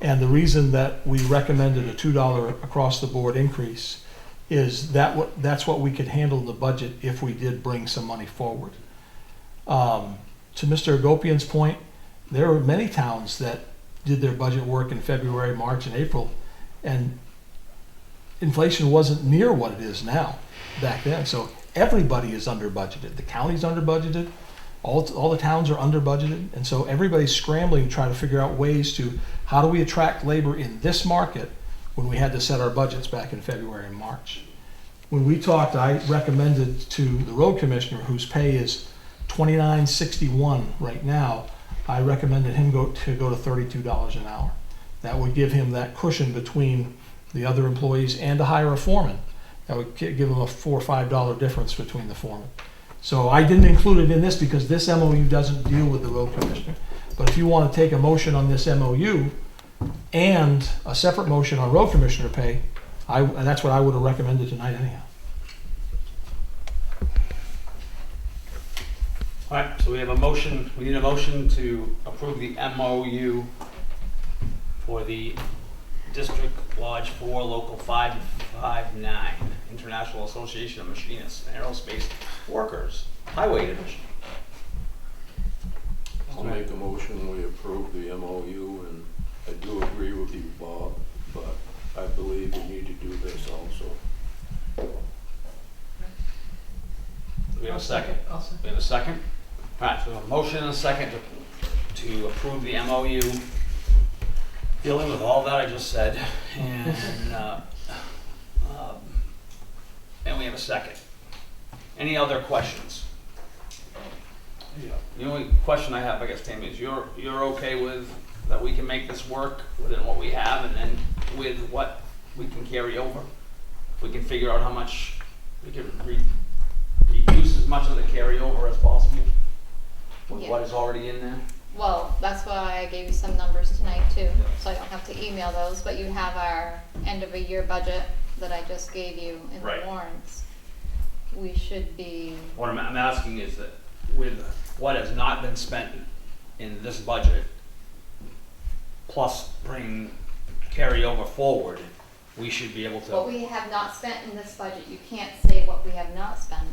And the reason that we recommended a $2 across the board increase is that's what we could handle in the budget if we did bring some money forward. To Mr. Agopian's point, there were many towns that did their budget work in February, March, and April, and inflation wasn't near what it is now back then. So everybody is under budgeted. The county's under budgeted. All the towns are under budgeted, and so everybody's scrambling to try to figure out ways to how do we attract labor in this market when we had to set our budgets back in February and March. When we talked, I recommended to the road commissioner, whose pay is $29.61 right now, I recommended him to go to $32 an hour. That would give him that cushion between the other employees and to hire a foreman. That would give him a $4 or $5 difference between the foreman. So I didn't include it in this because this MOU doesn't deal with the road commissioner. But if you want to take a motion on this MOU and a separate motion on road commissioner pay, and that's what I would have recommended tonight anyhow.
all right, so we have a motion, we need a motion to approve the MOU for the District Lodge 4, Local 559, International Association of Machinists and Aerospace Workers, Highway Division.
I'll make a motion, we approve the MOU, and I do agree with you, Bob, but I believe we need to do this also.
Do we have a second?
I'll second.
We have a second? All right, so we have a motion and a second to approve the MOU, dealing with all that I just said, and we have a second. Any other questions? The only question I have, I guess, Tammy, is you're okay with that we can make this work within what we have, and then with what we can carry over? If we can figure out how much we can reduce as much of the carryover as possible with what is already in there?
Well, that's why I gave you some numbers tonight too, so I don't have to email those, but you have our end of a year budget that I just gave you in the
Right.
warrants. We should be,
What I'm asking is that with what has not been spent in this budget, plus bring carryover forward, we should be able
what
to,
we have not spent in this budget, you can't say what we have not spent.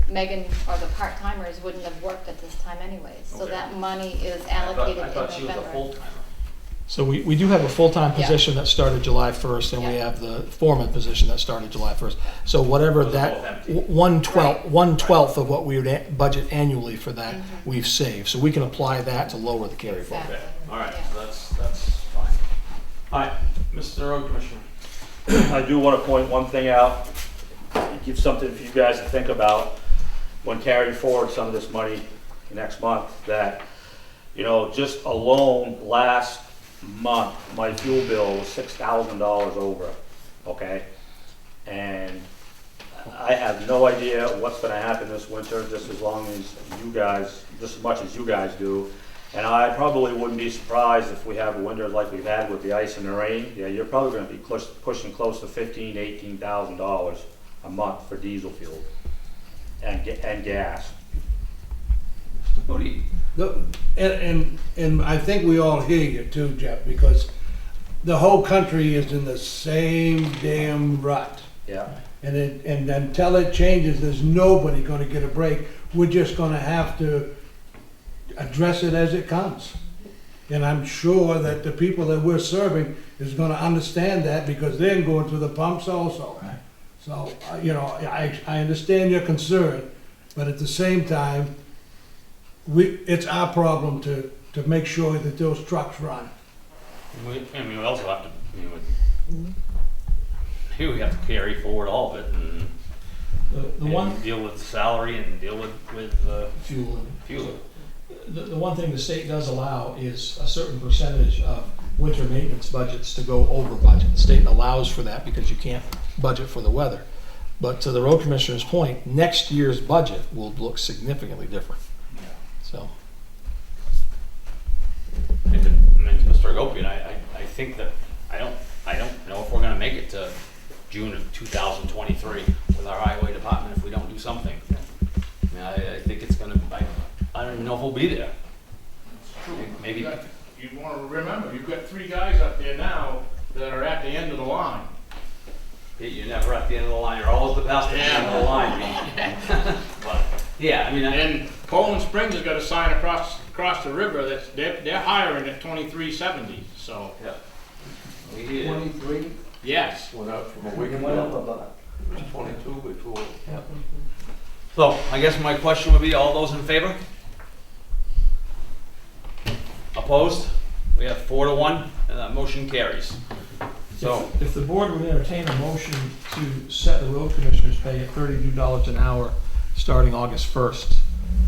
Megan or the part-timers wouldn't have worked at this time anyways, so
Okay.
that money is
I
allocated in
thought she was a
November.
full-timer.
So we do have a full-time
Yeah.
position that started July 1st, and we
Yeah.
have the foreman position that started July 1st. So whatever
Those are
that,
both empty.
1/12 of what we would budget annually for that, we've saved. So we can apply that to lower the carry forward.
Exactly.
Okay, all right,
Yeah.
so that's fine. All right, Mr. Road Commissioner.
I do want to point one thing out, give something for you guys to think about when carrying forward some of this money next month, that, you know, just alone last month, my fuel bill was $6,000 over, okay? And I have no idea what's gonna happen this winter, just as long as you guys, just as much as you guys do. And I probably wouldn't be surprised if we have a winter like we've had with the ice and the rain. Yeah, you're probably gonna be pushing close to $15,000 to $18,000 a month for diesel fuel and gas.
What do you,
And I think we all hear you too, Jeff, because the whole country is in the same damn rut.
Yeah.
And until it changes, there's nobody gonna get a break. We're just gonna have to address it as it comes. And I'm sure that the people that we're serving is gonna understand that because they're going through the pumps also. So, you know, I understand your concern, but at the same time, it's our problem to make sure that those trucks run.
we also have to, we have to carry forward all of it and,
The one
deal with salary and deal with
fuel.
fuel.
The one thing the state does allow is a certain percentage of winter maintenance budgets to go over budget. The state allows for that because you can't budget for the weather. But to the road commissioner's point, next year's budget will look significantly different. So.
And to Mr. Agopian, I think that, I don't know if we're gonna make it to June of 2023 with our highway department if we don't do something. I mean, I think it's gonna, I don't even know if we'll be there. Maybe.
You wanna remember, you've got 3 guys up there now that are at the end of the line.
You're never at the end of the line, you're always the best at the end of the line. But, yeah, I mean,
And Poland Springs has got a sign across the river that's, they're hiring at 23.70, so.
yeah. We did.
23?
Yes.
Went up from a week
It went up
ago,
about.
it was 22 before.
So, I guess my question would be, all those in favor? Opposed? We have 4-1, and that motion carries. So,
If the board would entertain a motion to set the road commissioner's pay at $32 an hour starting August 1st,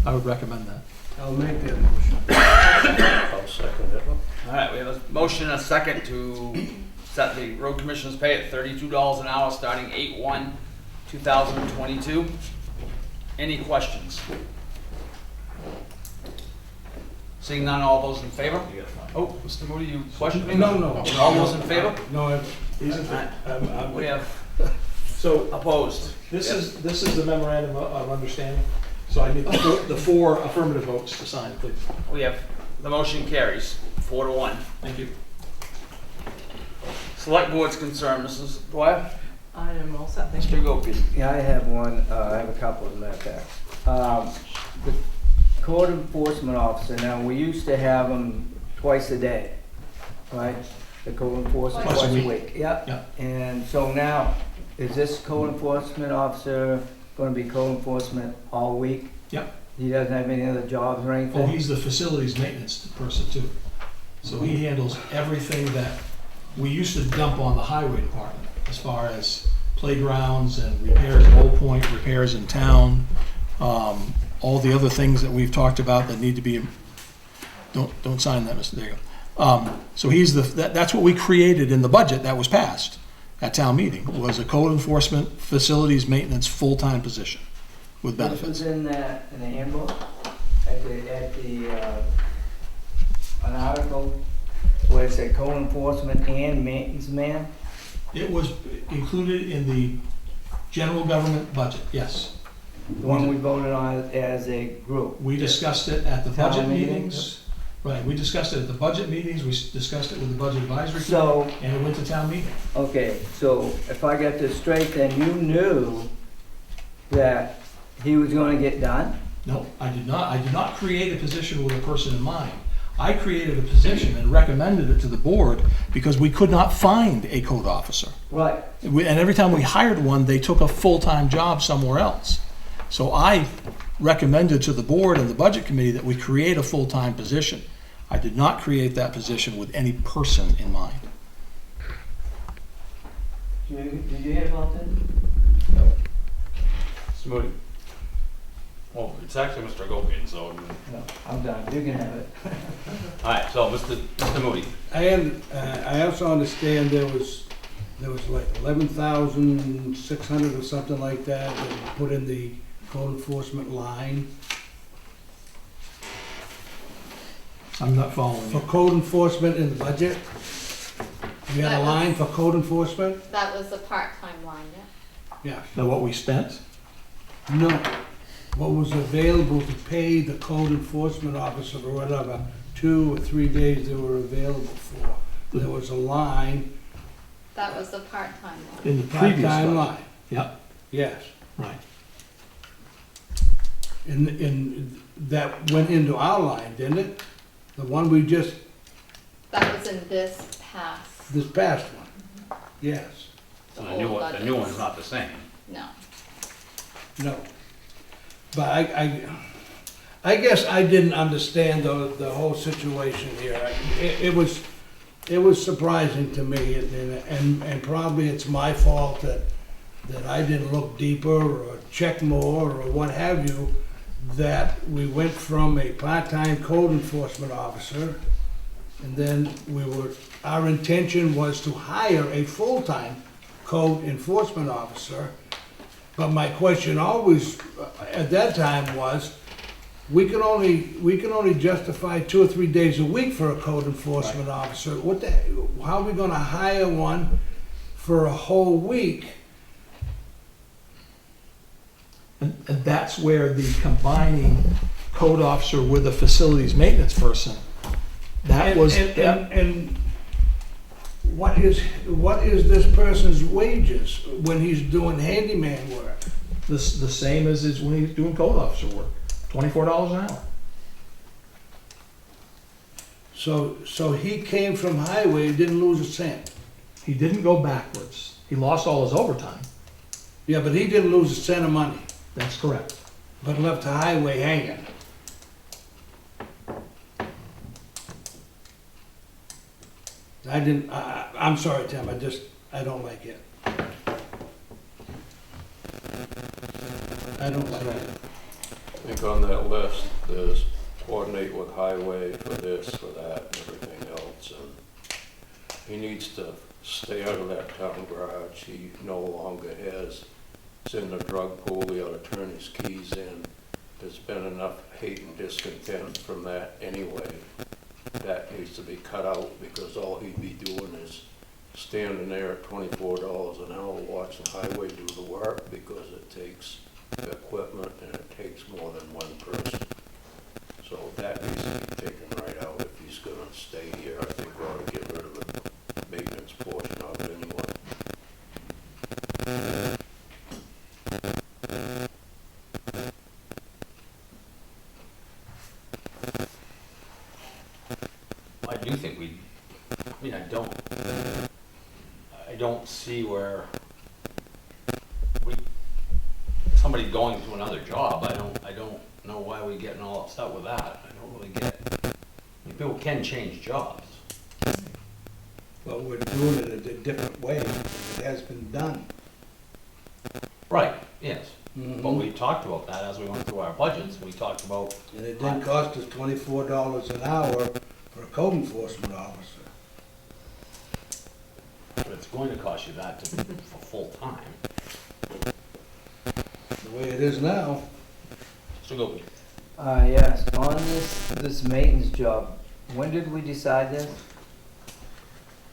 I would recommend that.
I'll make that motion.
I'll second it.
all right, we have a motion and a second to set the road commissioner's pay at $32 an hour starting 8/1/2022. Any questions? Seeing none, all those in favor? Oh, Mr. Moody, you questioning?
No.
All those in favor?
No,
He's in favor.
We have
So
opposed.
this is the memorandum of understanding. So I need the 4 affirmative votes to sign, please.
We have, the motion carries 4-1.
Thank you.
Select board's concern, Mrs. Dwyer?
I am all set, thank you.
Mr. Gopi?
Yeah, I have one, I have a couple as a matter of fact. The code enforcement officer, now, we used to have them twice a day, right? The code enforcement
Twice a
twice a
week.
week, yep.
Yep.
And so now, is this code enforcement officer gonna be code enforcement all week?
Yep.
He doesn't have any other jobs or anything?
Oh, he's the facilities maintenance person too. So he handles everything that we used to dump on the highway department as far as playgrounds and repairs at Old Point, repairs in town, all the other things that we've talked about that need to be, don't sign that, Mr. Dago. So he's that's what we created in the budget that was passed at town meeting, was a code enforcement facilities maintenance full-time position with
This
benefits.
was in the handbook, at the, an article where it said code enforcement and maintenance man?
It was included in the general government budget, yes.
The one we voted on as a group.
We discussed it at the
Town
budget
meeting,
meetings. Right, we discussed it at the budget meetings, we discussed it with the budget advisory committee,
So,
and it went to town meeting.
okay, so if I got this straight, then you knew that he was gonna get done?
No, I did not create a position with a person in mind. I created a position and recommended it to the board because we could not find a code officer.
Right.
And every time we hired one, they took a full-time job somewhere else. So I recommended to the board and the budget committee that we create a full-time position. I did not create that position with any person in mind.
Did you hear about that?
Mr. Moody? Well, it's actually Mr. Gopian, so.
No, I'm done, you can have it.
All right, so Mr. Moody.
I also understand there was like 11,600 or something like that that were put in the code enforcement line.
I'm not following
for
you.
code enforcement in the budget? You had
That
a
was-
line for code enforcement?
That was the part-time line, yeah.
Yes.
Now, what we spent?
No. What was available to pay the code enforcement officer or whatever, 2 or 3 days they were available for. There was a line,
That was the part-time line.
In the previous
part-time
budget.
line,
Yep,
yes.
right.
And that went into our line, didn't it? The one we just,
That was in this past,
this past one, yes.
So
the
the new
old
one, the new one's
budgets.
not the same.
No.
No. But I guess I didn't understand the whole situation here. It was surprising to me, and probably it's my fault that I didn't look deeper or check more or what have you, that we went from a part-time code enforcement officer, and then our intention was to hire a full-time code enforcement officer. But my question always, at that time was, we can only justify 2 or 3 days a week for a code enforcement officer. How are we gonna hire one for a whole week?
And that's where the combining code officer with a facilities maintenance person, that was,
And what is this person's wages when he's doing handyman work?
the same as is when he's doing code officer work, $24 an hour.
So he came from highway and didn't lose a cent.
He didn't go backwards. He lost all his overtime.
Yeah, but he didn't lose a cent of money,
That's correct.
but left the highway hanging. I'm sorry, Tim, I don't like it. I don't like it.
I think on that list, there's coordinate with highway for this, for that, and everything else, and he needs to stay out of that town garage. He no longer has, it's in the drug pool, he ought to turn his keys in. There's been enough hate and discontent from that anyway. That needs to be cut out, because all he'd be doing is standing there at $24 an hour watching highway do the work, because it takes equipment and it takes more than one person. So that needs to be taken right out if he's gonna stay here. I think we ought to get rid of the maintenance portion of it anyway.
I do think I don't see where somebody going to another job, I don't know why we're getting all upset with that. I don't really get, people can change jobs.
But we're doing it a different way than it has been done.
Right, yes.
Mm-hmm.
But we talked about that as we went through our budgets. We talked about,
And it didn't cost us $24 an hour for a code enforcement officer.
but it's going to cost you that for full-time.
The way it is now,
So go,
Yes, on this maintenance job, when did we decide this?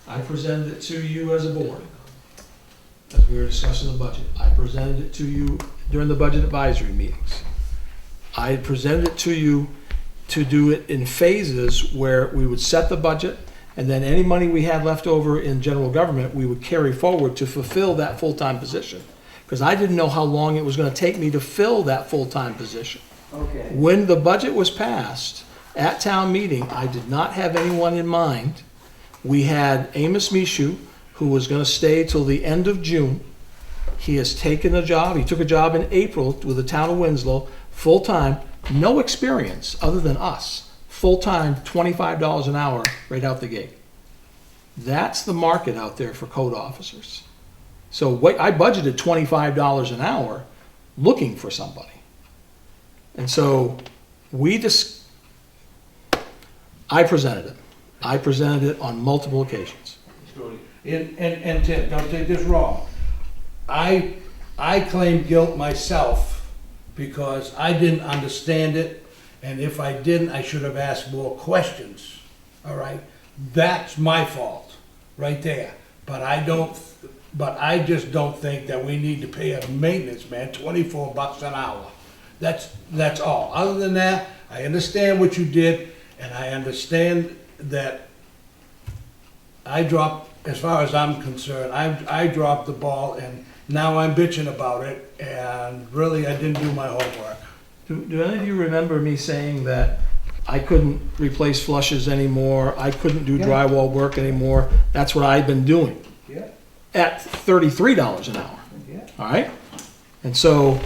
I presented it to you as a board, as we were discussing the budget. I presented it to you during the budget advisory meetings. I had presented it to you to do it in phases where we would set the budget, and then any money we had left over in general government, we would carry forward to fulfill that full-time position. Because I didn't know how long it was gonna take me to fill that full-time position.
Okay.
When the budget was passed at town meeting, I did not have anyone in mind. We had Amos Mishu, who was gonna stay till the end of June. He has taken a job, he took a job in April with the town of Winslow, full-time, no experience other than us. Full-time, $25 an hour right out the gate. That's the market out there for code officers. So I budgeted $25 an hour looking for somebody. And so I presented it. I presented it on multiple occasions.
and Tim, don't take this wrong. I claim guilt myself because I didn't understand it And if I didn't, I should have asked more questions, all right? That's my fault, right there. But I just don't think that we need to pay a maintenance man $24 an hour. That's all. Other than that, I understand what you did, and I understand that as far as I'm concerned, I dropped the ball, and now I'm bitching about it, and really, I didn't do my homework.
Do any of you remember me saying that I couldn't replace flushes anymore, I couldn't do
Yeah.
drywall work anymore? That's what I've been doing
Yeah,
at $33 an hour,
yeah.
all right? And so,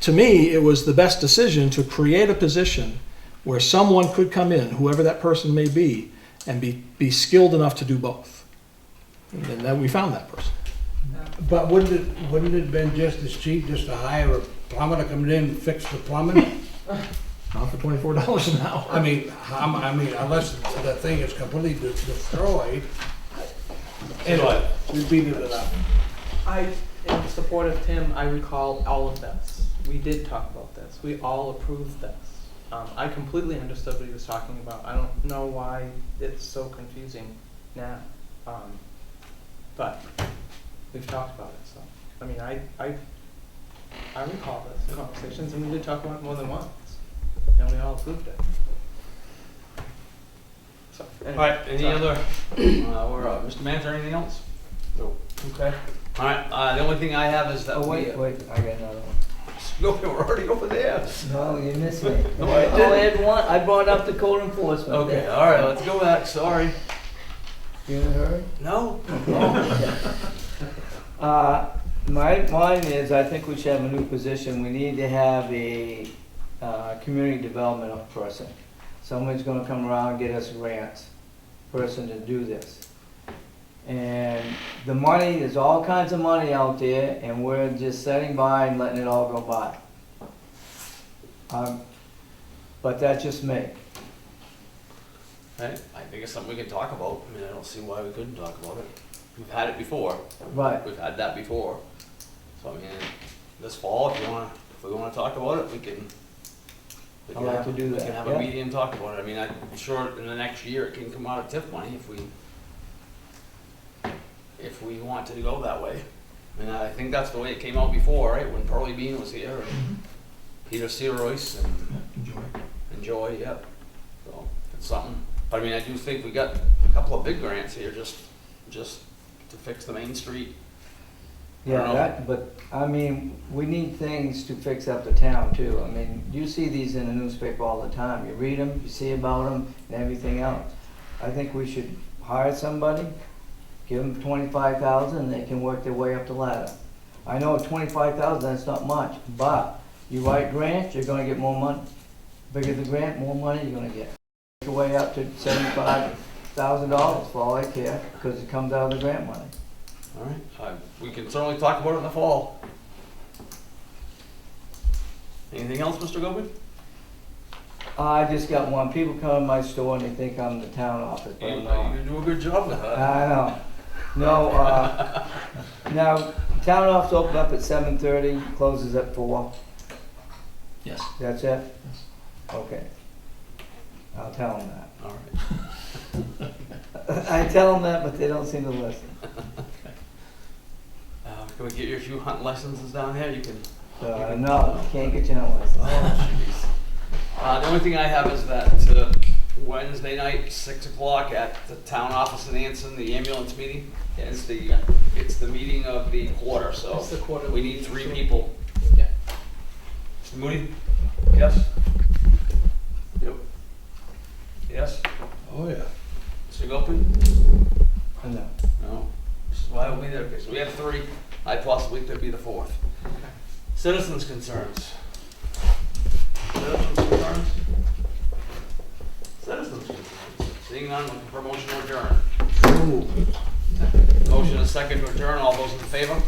to me, it was the best decision to create a position where someone could come in, whoever that person may be, and be skilled enough to do both. And then we found that person.
But wouldn't it have been just as cheap just to hire a plumber to come in and fix the plumbing?
Not for $24 an hour.
I mean, unless the thing is completely destroyed. Anyway, we beat it enough.
In support of Tim, I recall all of this. We did talk about this. We all approved this. I completely understood what he was talking about. I don't know why it's so confusing now. But we've talked about it, so. I mean, I recall this conversations, and we did talk about it more than once. And we all approved it. So,
All
anyway,
right, any
sorry.
other, Mr. Manager, anything else?
No.
Okay. All right, the only thing I have is that
Oh,
we.
wait, I got another one.
No, we're already over there.
No, you missed me.
No, I
Oh, I had one, I brought up the code enforcement.
Okay, all right, let's go back, sorry.
You in a hurry?
No?
Mine is, I think we should have a new position. We need to have a community development person. Someone's gonna come around and get us grants, person to do this. And the money, there's all kinds of money out there, and we're just sitting by and letting it all go by. But that's just me.
I think it's something we can talk about. I mean, I don't see why we couldn't talk about it. We've had it before.
Right.
We've had that before. So I mean, this fall, if we wanna talk about it, we can.
I'd like to do
We
that,
can have
yeah.
a meeting and talk about it. I mean, I'm sure in the next year it can come out of TIF money if we want to go that way. And I think that's the way it came out before, right? When Pearlie Bean was here, and Peter C. Royce and Joy, yep. So it's something. But I mean, I do think we got a couple of big grants here just to fix the Main Street. I don't know.
Yeah, but, I mean, we need things to fix up the town too. I mean, you see these in the newspaper all the time. You read them, you see about them and everything else. I think we should hire somebody, give them $25,000, and they can work their way up the ladder. I know $25,000, that's not much, but you write grants, you're gonna get more money. Bigger the grant, more money you're gonna get. Your way up to $75,000 for all I care, because it comes out of the grant money.
All right, we can certainly talk about it in the fall. Anything else, Mr. Gobi?
I just got one. People come to my store and they think I'm the town office, but I'm not.
You do a good job with that.
I know. No, now, town office open up at 7:30, closes at 4.
Yes.
That's it? Okay. I'll tell them that.
All right.
I tell them that, but they don't seem to listen.
Can we get you a few hunt licenses down here? You can.
No, you can't get your own license.
Oh, jeez. The only thing I have is that Wednesday night, 6 o'clock at the town office in Anson, the ambulance meeting. It's the meeting of the quarter, so
It's the quarter.
we need 3 people.
Yeah.
Mr. Moody? Yes? Yep. Yes?
Oh, yeah.
Mr. Gopin?
No.
No. Why will we there? Okay, so we have 3. I possibly could be the 4th. Citizens' concerns. Citizens' concerns? Citizens' concerns. Seeing none, looking for a motion to adjourn. Motion is second to adjourn. All those in favor?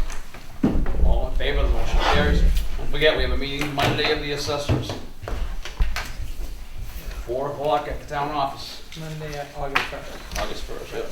All in favor, the motion carries. Don't forget, we have a meeting Monday of the assessors. 4 o'clock at the town office.
Monday, August 1st.
August 1st, yep.